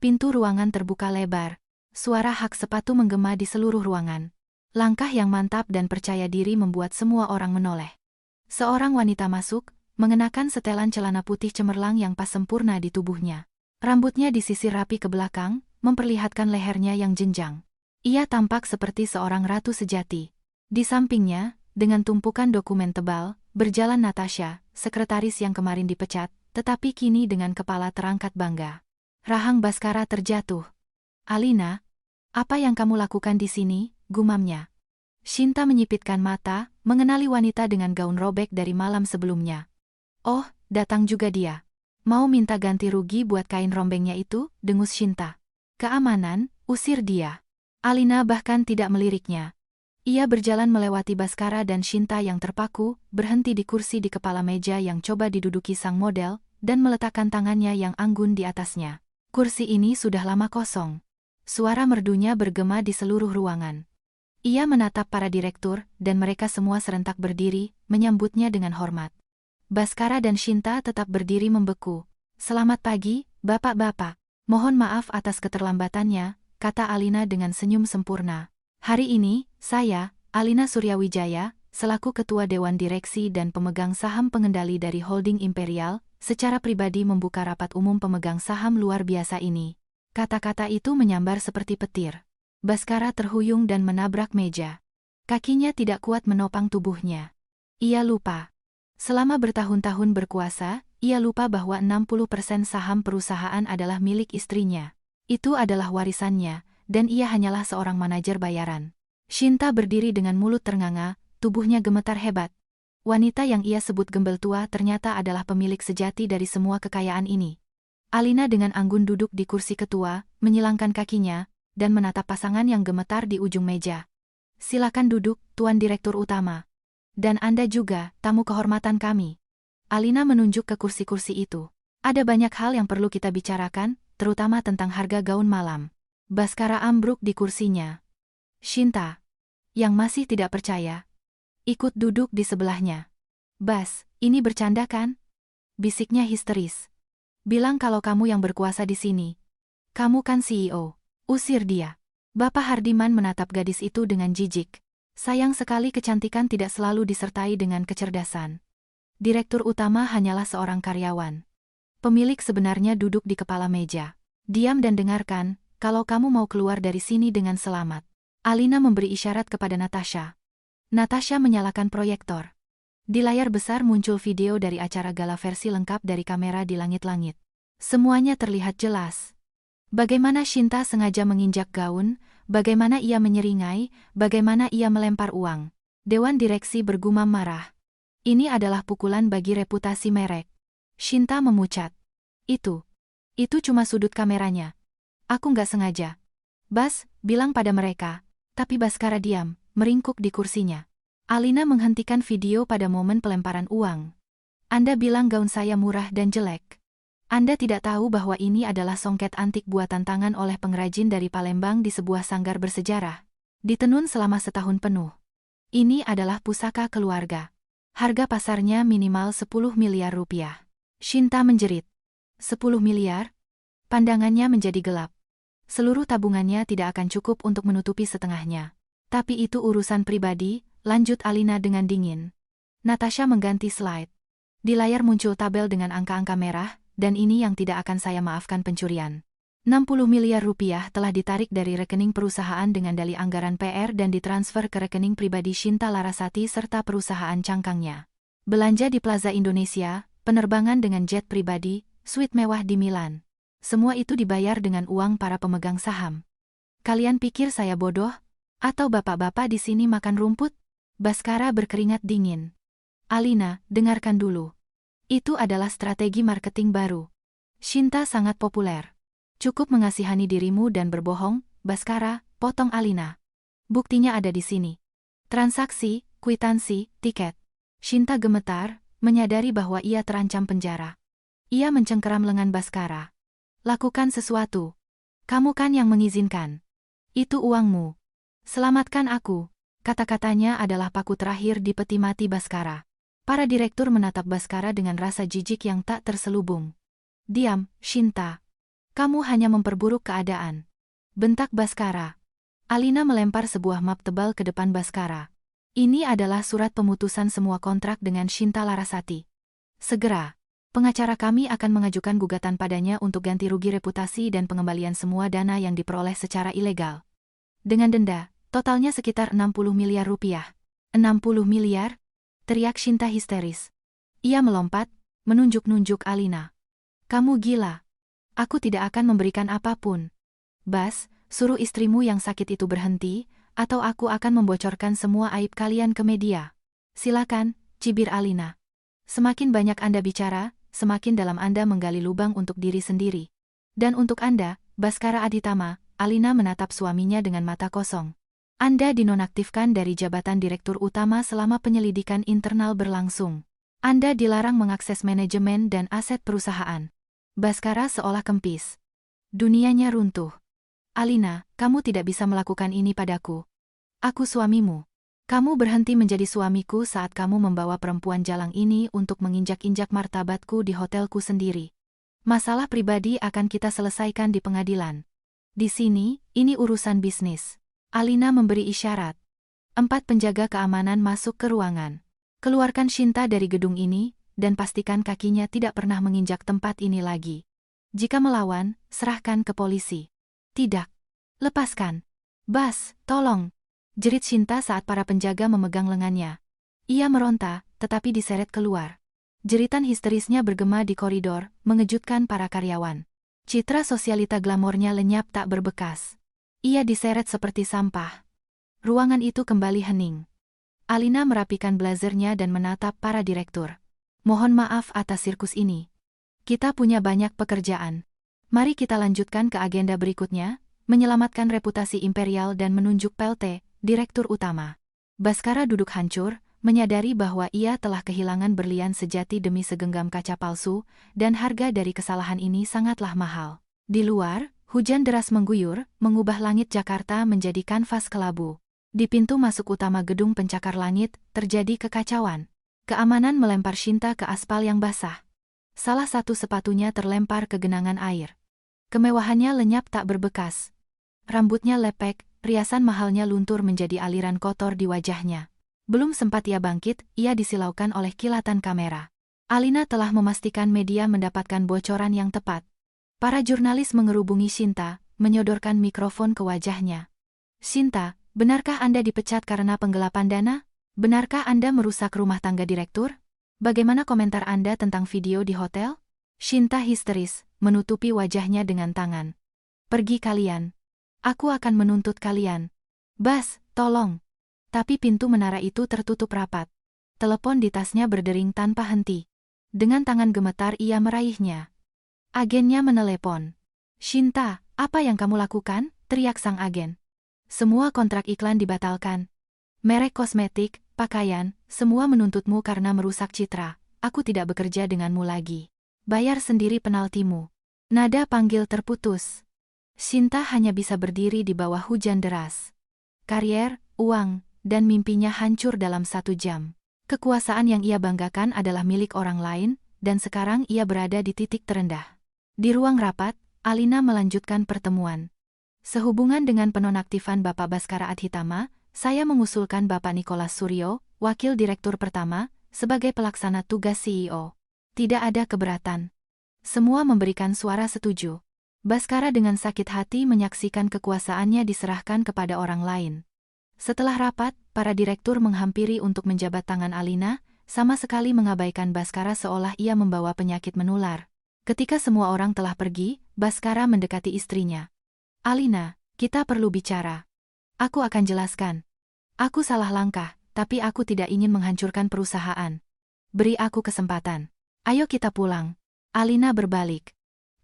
pintu ruangan terbuka lebar. Suara hak sepatu menggema di seluruh ruangan. Langkah yang mantap dan percaya diri membuat semua orang menoleh. Seorang wanita masuk, mengenakan setelan celana putih cemerlang yang pas sempurna di tubuhnya. Rambutnya disisir rapi ke belakang, memperlihatkan lehernya yang jenjang. Ia tampak seperti seorang ratu sejati. Di sampingnya, dengan tumpukan dokumen tebal, berjalan Natasha, sekretaris yang kemarin dipecat, tetapi kini dengan kepala terangkat bangga. Rahang Bhaskara terjatuh. "Alina, apa yang kamu lakukan di sini?" gumamnya. Shinta menyipitkan mata, mengenali wanita dengan gaun robek dari malam sebelumnya. "Oh, datang juga dia. Mau minta ganti rugi buat kain rombengnya itu?" dengus Shinta. "Keamanan, usir dia." Alina bahkan tidak meliriknya. Ia berjalan melewati Bhaskara dan Shinta yang terpaku, berhenti di kursi di kepala meja yang coba diduduki sang model, dan meletakkan tangannya yang anggun di atasnya. Kursi ini sudah lama kosong. Suara merdunya bergema di seluruh ruangan. Ia menatap para direktur, dan mereka semua serentak berdiri, menyambutnya dengan hormat. Bhaskara dan Shinta tetap berdiri membeku. "Selamat pagi, bapak-bapak. Mohon maaf atas keterlambatannya," kata Alina dengan senyum sempurna. "Hari ini, saya, Alina Suryawijaya, selaku Ketua Dewan Direksi dan pemegang saham pengendali dari Holding Imperial, secara pribadi membuka rapat umum pemegang saham luar biasa ini." Kata-kata itu menyambar seperti petir. Bhaskara terhuyung dan menabrak meja. Kakinya tidak kuat menopang tubuhnya. Ia lupa. Selama bertahun-tahun berkuasa, ia lupa bahwa 60% saham perusahaan adalah milik istrinya. Itu adalah warisannya, dan ia hanyalah seorang manajer bayaran. Shinta berdiri dengan mulut ternganga, tubuhnya gemetar hebat. Wanita yang ia sebut gembel tua ternyata adalah pemilik sejati dari semua kekayaan ini. Alina dengan anggun duduk di kursi ketua, menyilangkan kakinya, dan menatap pasangan yang gemetar di ujung meja. "Silakan duduk, Tuan Direktur Utama. Dan Anda juga, tamu kehormatan kami." Alina menunjuk ke kursi-kursi itu. "Ada banyak hal yang perlu kita bicarakan, terutama tentang harga gaun malam." Bhaskara ambruk di kursinya. Shinta, yang masih tidak percaya, ikut duduk di sebelahnya. "Bas, ini bercanda kan?" bisiknya histeris. "Bilang kalau kamu yang berkuasa di sini. Kamu kan CEO. Usir dia." Bapak Hardiman menatap gadis itu dengan jijik. Sayang sekali kecantikan tidak selalu disertai dengan kecerdasan. Direktur utama hanyalah seorang karyawan. Pemilik sebenarnya duduk di kepala meja. "Diam dan dengarkan, kalau kamu mau keluar dari sini dengan selamat." Alina memberi isyarat kepada Natasha. Natasha menyalakan proyektor. Di layar besar muncul video dari acara gala versi lengkap dari kamera di langit-langit. Semuanya terlihat jelas. Bagaimana Shinta sengaja menginjak gaun, bagaimana ia menyeringai, bagaimana ia melempar uang. Dewan direksi bergumam marah. Ini adalah pukulan bagi reputasi merek. Shinta memucat. Itu cuma sudut kameranya. Aku nggak sengaja. Bas, bilang pada mereka. Tapi Baskara diam, meringkuk di kursinya. Alina menghentikan video pada momen pelemparan uang. Anda bilang gaun saya murah dan jelek. Anda tidak tahu bahwa ini adalah songket antik buatan tangan oleh pengrajin dari Palembang di sebuah sanggar bersejarah. Ditenun selama setahun penuh. Ini adalah pusaka keluarga. Harga pasarnya minimal 10 miliar rupiah. Shinta menjerit. 10 miliar? Pandangannya menjadi gelap. Seluruh tabungannya tidak akan cukup untuk menutupi setengahnya. Tapi itu urusan pribadi, lanjut Alina dengan dingin. Natasha mengganti slide. Di layar muncul tabel dengan angka-angka merah, dan ini yang tidak akan saya maafkan pencurian. 60 miliar rupiah telah ditarik dari rekening perusahaan dengan dalih anggaran PR dan ditransfer ke rekening pribadi Shinta Larasati serta perusahaan cangkangnya. Belanja di Plaza Indonesia, penerbangan dengan jet pribadi, suite mewah di Milan. Semua itu dibayar dengan uang para pemegang saham. Kalian pikir saya bodoh? Atau bapak-bapak di sini makan rumput? Baskara berkeringat dingin. Alina, dengarkan dulu. Itu adalah strategi marketing baru. Shinta sangat populer. Cukup mengasihani dirimu dan berbohong, Baskara, potong Alina. Buktinya ada di sini. Transaksi, kwitansi, tiket. Shinta gemetar, menyadari bahwa ia terancam penjara. Ia mencengkeram lengan Baskara. Lakukan sesuatu. Kamu kan yang mengizinkan. Itu uangmu. Selamatkan aku. Kata-katanya adalah paku terakhir di peti mati Baskara. Para direktur menatap Baskara dengan rasa jijik yang tak terselubung. Diam, Shinta. Kamu hanya memperburuk keadaan. Bentak Baskara. Alina melempar sebuah map tebal ke depan Baskara. Ini adalah surat pemutusan semua kontrak dengan Shinta Larasati. Segera, pengacara kami akan mengajukan gugatan padanya untuk ganti rugi reputasi dan pengembalian semua dana yang diperoleh secara ilegal. Dengan denda, totalnya sekitar 60 miliar rupiah. 60 miliar? Teriak Shinta histeris. Ia melompat, menunjuk-nunjuk Alina. Kamu gila. Aku tidak akan memberikan apapun. Bas, suruh istrimu yang sakit itu berhenti, atau aku akan membocorkan semua aib kalian ke media. Silakan, cibir Alina. Semakin banyak Anda bicara, semakin dalam Anda menggali lubang untuk diri sendiri. Dan untuk Anda, Baskara Aditama, Alina menatap suaminya dengan mata kosong. Anda dinonaktifkan dari jabatan direktur utama selama penyelidikan internal berlangsung. Anda dilarang mengakses manajemen dan aset perusahaan. Baskara seolah kempis. Dunianya runtuh. Alina, kamu tidak bisa melakukan ini padaku. Aku suamimu. Kamu berhenti menjadi suamiku saat kamu membawa perempuan jalang ini untuk menginjak-injak martabatku di hotelku sendiri. Masalah pribadi akan kita selesaikan di pengadilan. Di sini, ini urusan bisnis. Alina memberi isyarat. 4 penjaga keamanan masuk ke ruangan. Keluarkan Shinta dari gedung ini, dan pastikan kakinya tidak pernah menginjak tempat ini lagi. Jika melawan, serahkan ke polisi. Tidak. Lepaskan. Bas, tolong. Jerit Shinta saat para penjaga memegang lengannya. Ia meronta, tetapi diseret keluar. Jeritan histerisnya bergema di koridor, mengejutkan para karyawan. Citra sosialita glamornya lenyap tak berbekas. Ia diseret seperti sampah. Ruangan itu kembali hening. Alina merapikan blazernya dan menatap para direktur. Mohon maaf atas sirkus ini. Kita punya banyak pekerjaan. Mari kita lanjutkan ke agenda berikutnya, menyelamatkan reputasi Imperial dan menunjuk PLT, Direktur Utama. Baskara duduk hancur, menyadari bahwa ia telah kehilangan berlian sejati demi segenggam kaca palsu, dan harga dari kesalahan ini sangatlah mahal. Di luar, hujan deras mengguyur, mengubah langit Jakarta menjadi kanvas kelabu. Di pintu masuk utama gedung pencakar langit, terjadi kekacauan. Keamanan melempar Shinta ke aspal yang basah. Salah satu sepatunya terlempar ke genangan air. Kemewahannya lenyap tak berbekas. Rambutnya lepek, riasan mahalnya luntur menjadi aliran kotor di wajahnya. Belum sempat ia bangkit, ia disilaukan oleh kilatan kamera. Alina telah memastikan media mendapatkan bocoran yang tepat. Para jurnalis mengerubungi Shinta, menyodorkan mikrofon ke wajahnya. Shinta, benarkah Anda dipecat karena penggelapan dana? Benarkah Anda merusak rumah tangga direktur? Bagaimana komentar Anda tentang video di hotel? Shinta histeris, menutupi wajahnya dengan tangan. Pergi kalian. Aku akan menuntut kalian. Bas, tolong. Tapi pintu menara itu tertutup rapat. Telepon di tasnya berdering tanpa henti. Dengan tangan gemetar ia meraihnya. Agennya menelepon. "Shinta, apa yang kamu lakukan?" teriak sang agen. "Semua kontrak iklan dibatalkan. Merek kosmetik, pakaian, semua menuntutmu karena merusak citra. Aku tidak bekerja denganmu lagi. Bayar sendiri penaltimu." Nada panggil terputus. Shinta hanya bisa berdiri di bawah hujan deras. Karier, uang, dan mimpinya hancur dalam 1 jam. Kekuasaan yang ia banggakan adalah milik orang lain, dan sekarang ia berada di titik terendah. Di ruang rapat, Alina melanjutkan pertemuan. "Sehubungan dengan penonaktifan Bapak Baskara Adhitama, saya mengusulkan Bapak Nicholas Suryo, Wakil Direktur Pertama, sebagai pelaksana tugas CEO. Tidak ada keberatan." Semua memberikan suara setuju. Baskara dengan sakit hati menyaksikan kekuasaannya diserahkan kepada orang lain. Setelah rapat, para direktur menghampiri untuk menjabat tangan Alina, sama sekali mengabaikan Baskara seolah ia membawa penyakit menular. Ketika semua orang telah pergi, Baskara mendekati istrinya. "Alina, kita perlu bicara. Aku akan jelaskan. Aku salah langkah, tapi aku tidak ingin menghancurkan perusahaan. Beri aku kesempatan. Ayo kita pulang." Alina berbalik.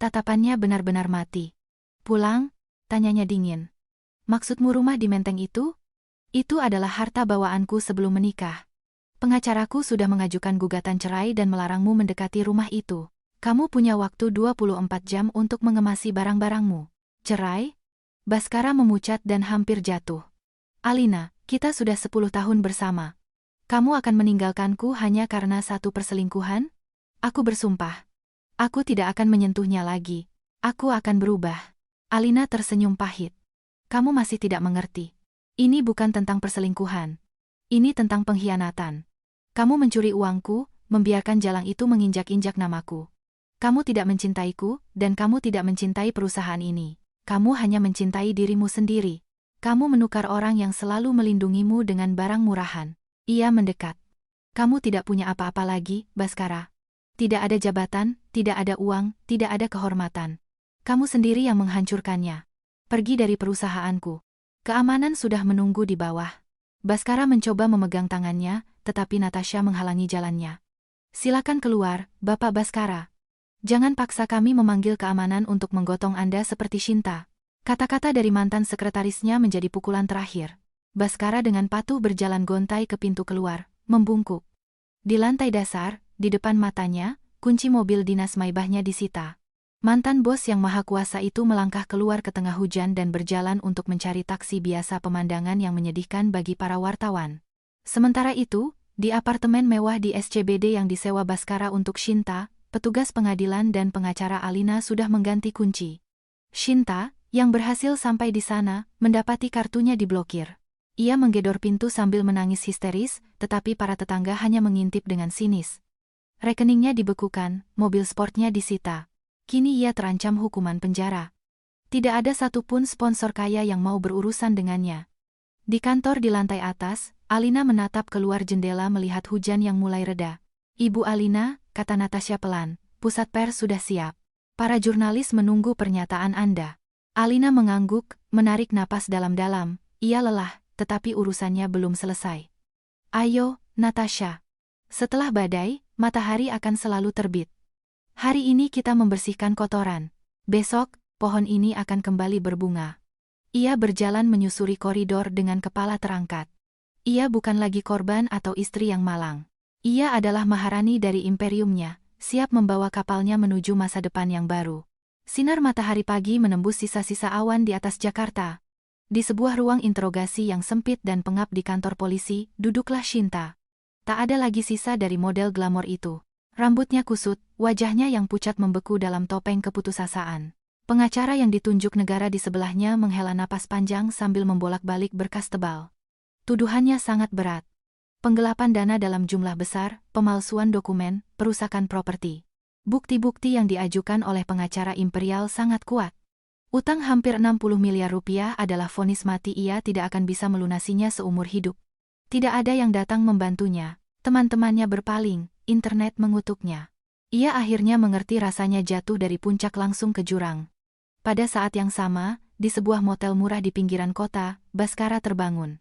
Tatapannya benar-benar mati. "Pulang?" tanyanya dingin. "Maksudmu rumah di Menteng itu? Itu adalah harta bawaanku sebelum menikah. Pengacaraku sudah mengajukan gugatan cerai dan melarangmu mendekati rumah itu. Kamu punya waktu 24 jam untuk mengemasi barang-barangmu." "Cerai?" Baskara memucat dan hampir jatuh. "Alina, kita sudah 10 tahun bersama. Kamu akan meninggalkanku hanya karena satu perselingkuhan? Aku bersumpah. Aku tidak akan menyentuhnya lagi. Aku akan berubah." Alina tersenyum pahit. "Kamu masih tidak mengerti. Ini bukan tentang perselingkuhan. Ini tentang pengkhianatan. Kamu mencuri uangku, membiarkan jalang itu menginjak-injak namaku. Kamu tidak mencintaiku, dan kamu tidak mencintai perusahaan ini. Kamu hanya mencintai dirimu sendiri. Kamu menukar orang yang selalu melindungimu dengan barang murahan." Ia mendekat. "Kamu tidak punya apa-apa lagi, Baskara. Tidak ada jabatan, tidak ada uang, tidak ada kehormatan. Kamu sendiri yang menghancurkannya. Pergi dari perusahaanku. Keamanan sudah menunggu di bawah." Baskara mencoba memegang tangannya, tetapi Natasha menghalangi jalannya. "Silakan keluar, Bapak Baskara. Jangan paksa kami memanggil keamanan untuk menggotong Anda seperti Shinta." Kata-kata dari mantan sekretarisnya menjadi pukulan terakhir. Baskara dengan patuh berjalan gontai ke pintu keluar, membungkuk. Di lantai dasar, di depan matanya, kunci mobil dinas Maybachnya disita. Mantan bos yang maha kuasa itu melangkah keluar ke tengah hujan dan berjalan untuk mencari taksi biasa, pemandangan yang menyedihkan bagi para wartawan. Sementara itu, di apartemen mewah di SCBD yang disewa Baskara untuk Shinta, petugas pengadilan dan pengacara Alina sudah mengganti kunci. Shinta, yang berhasil sampai di sana, mendapati kartunya diblokir. Ia menggedor pintu sambil menangis histeris, tetapi para tetangga hanya mengintip dengan sinis. Rekeningnya dibekukan, mobil sportnya disita. Kini ia terancam hukuman penjara. Tidak ada satupun sponsor kaya yang mau berurusan dengannya. Di kantor di lantai atas, Alina menatap keluar jendela melihat hujan yang mulai reda. "Ibu Alina," kata Natasha pelan, "pusat pers sudah siap. Para jurnalis menunggu pernyataan Anda." Alina mengangguk, menarik napas dalam-dalam. Ia lelah, tetapi urusannya belum selesai. "Ayo, Natasha. Setelah badai, matahari akan selalu terbit. Hari ini kita membersihkan kotoran. Besok, pohon ini akan kembali berbunga." Ia berjalan menyusuri koridor dengan kepala terangkat. Ia bukan lagi korban atau istri yang malang. Ia adalah maharani dari imperiumnya, siap membawa kapalnya menuju masa depan yang baru. Sinar matahari pagi menembus sisa-sisa awan di atas Jakarta. Di sebuah ruang interogasi yang sempit dan pengap di kantor polisi, duduklah Shinta. Tak ada lagi sisa dari model glamor itu. Rambutnya kusut, wajahnya yang pucat membeku dalam topeng keputusasaan. Pengacara yang ditunjuk negara di sebelahnya menghela napas panjang sambil membolak-balik berkas tebal. Tuduhannya sangat berat. Penggelapan dana dalam jumlah besar, pemalsuan dokumen, perusakan properti. Bukti-bukti yang diajukan oleh pengacara imperial sangat kuat. Utang hampir 60 miliar rupiah adalah vonis mati, ia tidak akan bisa melunasinya seumur hidup. Tidak ada yang datang membantunya. Teman-temannya berpaling, internet mengutuknya. Ia akhirnya mengerti rasanya jatuh dari puncak langsung ke jurang. Pada saat yang sama, di sebuah motel murah di pinggiran kota, Baskara terbangun.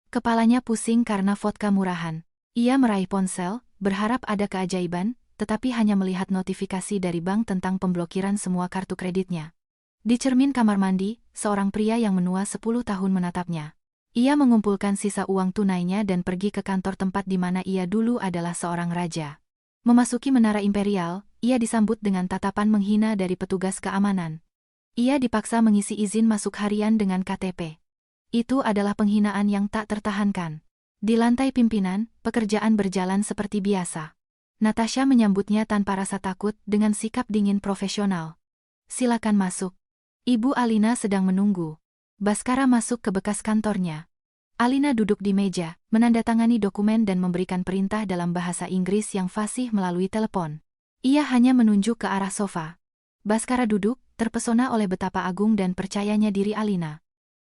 Kepalanya pusing karena vodka murahan. Ia meraih ponsel, berharap ada keajaiban, tetapi hanya melihat notifikasi dari bank tentang pemblokiran semua kartu kreditnya. Di cermin kamar mandi, seorang pria yang menua 10 tahun menatapnya. Ia mengumpulkan sisa uang tunainya dan pergi ke kantor tempat di mana ia dulu adalah seorang raja. Memasuki menara imperial, ia disambut dengan tatapan menghina dari petugas keamanan. Ia dipaksa mengisi izin masuk harian dengan KTP. Itu adalah penghinaan yang tak tertahankan. Di lantai pimpinan, pekerjaan berjalan seperti biasa. Natasha menyambutnya tanpa rasa takut dengan sikap dingin profesional. Silakan masuk. Ibu Alina sedang menunggu. Baskara masuk ke bekas kantornya. Alina duduk di meja, menandatangani dokumen dan memberikan perintah dalam bahasa Inggris yang fasih melalui telepon. Ia hanya menunjuk ke arah sofa. Baskara duduk, terpesona oleh betapa agung dan percayanya diri Alina.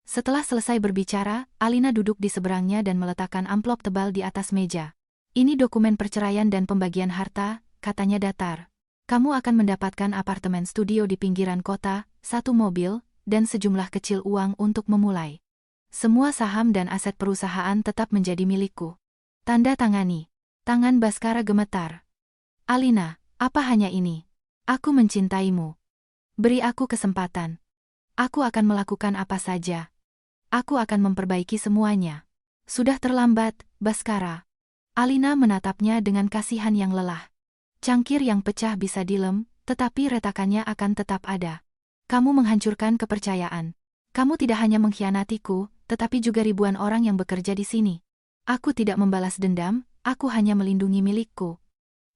Setelah selesai berbicara, Alina duduk di seberangnya dan meletakkan amplop tebal di atas meja. Ini dokumen perceraian dan pembagian harta, katanya datar. Kamu akan mendapatkan apartemen studio di pinggiran kota, 1 mobil, dan sejumlah kecil uang untuk memulai. Semua saham dan aset perusahaan tetap menjadi milikku. Tanda tangani. Tangan Baskara gemetar. Alina, apa hanya ini? Aku mencintaimu. Beri aku kesempatan. Aku akan melakukan apa saja. Aku akan memperbaiki semuanya. Sudah terlambat, Baskara. Alina menatapnya dengan kasihan yang lelah. Cangkir yang pecah bisa dilem, tetapi retakannya akan tetap ada. Kamu menghancurkan kepercayaan. Kamu tidak hanya mengkhianatiku, tetapi juga ribuan orang yang bekerja di sini. Aku tidak membalas dendam, aku hanya melindungi milikku.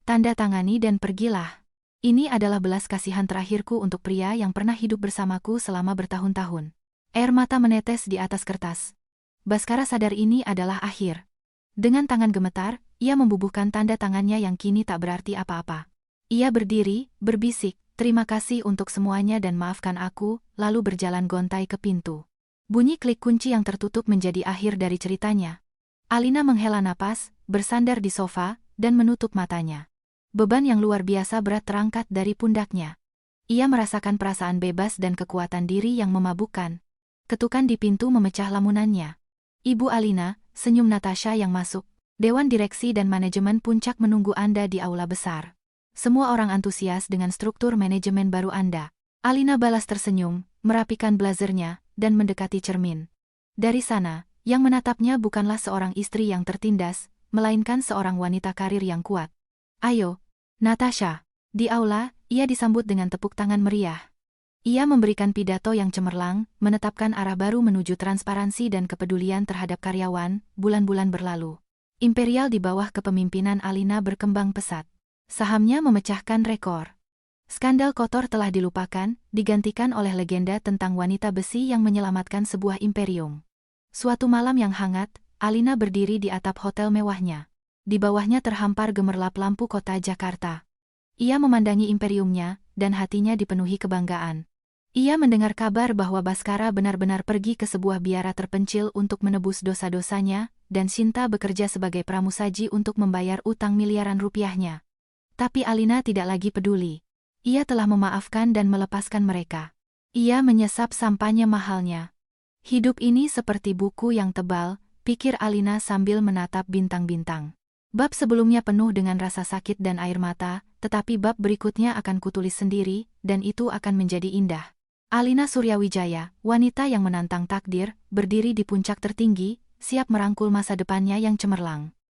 Tanda tangani dan pergilah. Ini adalah belas kasihan terakhirku untuk pria yang pernah hidup bersamaku selama bertahun-tahun. Air mata menetes di atas kertas. Baskara sadar ini adalah akhir. Dengan tangan gemetar, ia membubuhkan tanda tangannya yang kini tak berarti apa-apa. Ia berdiri, berbisik, terima kasih untuk semuanya dan maafkan aku, lalu berjalan gontai ke pintu. Bunyi klik kunci yang tertutup menjadi akhir dari ceritanya. Alina menghela napas, bersandar di sofa, dan menutup matanya. Beban yang luar biasa berat terangkat dari pundaknya. Ia merasakan perasaan bebas dan kekuatan diri yang memabukkan. Ketukan di pintu memecah lamunannya. Ibu Alina, senyum Natasha yang masuk. Dewan direksi dan manajemen puncak menunggu Anda di aula besar. Semua orang antusias dengan struktur manajemen baru Anda. Alina balas tersenyum, merapikan blazernya, dan mendekati cermin. Dari sana, yang menatapnya bukanlah seorang istri yang tertindas, melainkan seorang wanita karir yang kuat. Ayo, Natasha. Di aula, ia disambut dengan tepuk tangan meriah. Ia memberikan pidato yang cemerlang, menetapkan arah baru menuju transparansi dan kepedulian terhadap karyawan. Bulan-bulan berlalu. Imperial di bawah kepemimpinan Alina berkembang pesat. Sahamnya memecahkan rekor. Skandal kotor telah dilupakan, digantikan oleh legenda tentang wanita besi yang menyelamatkan sebuah imperium. Suatu malam yang hangat, Alina berdiri di atap hotel mewahnya. Di bawahnya terhampar gemerlap lampu kota Jakarta. Ia memandangi imperiumnya, dan hatinya dipenuhi kebanggaan. Ia mendengar kabar bahwa Baskara benar-benar pergi ke sebuah biara terpencil untuk menebus dosa-dosanya, dan Shinta bekerja sebagai pramusaji untuk membayar utang miliaran rupiahnya. Tapi Alina tidak lagi peduli. Ia telah memaafkan dan melepaskan mereka. Ia menyesap sampahnya mahalnya. Hidup ini seperti buku yang tebal, pikir Alina sambil menatap bintang-bintang. Bab sebelumnya penuh dengan rasa sakit dan air mata, tetapi bab berikutnya akan kutulis sendiri, dan itu akan menjadi indah. Alina Suryawijaya, wanita yang menantang takdir, berdiri di puncak tertinggi, siap merangkul masa depannya yang cemerlang.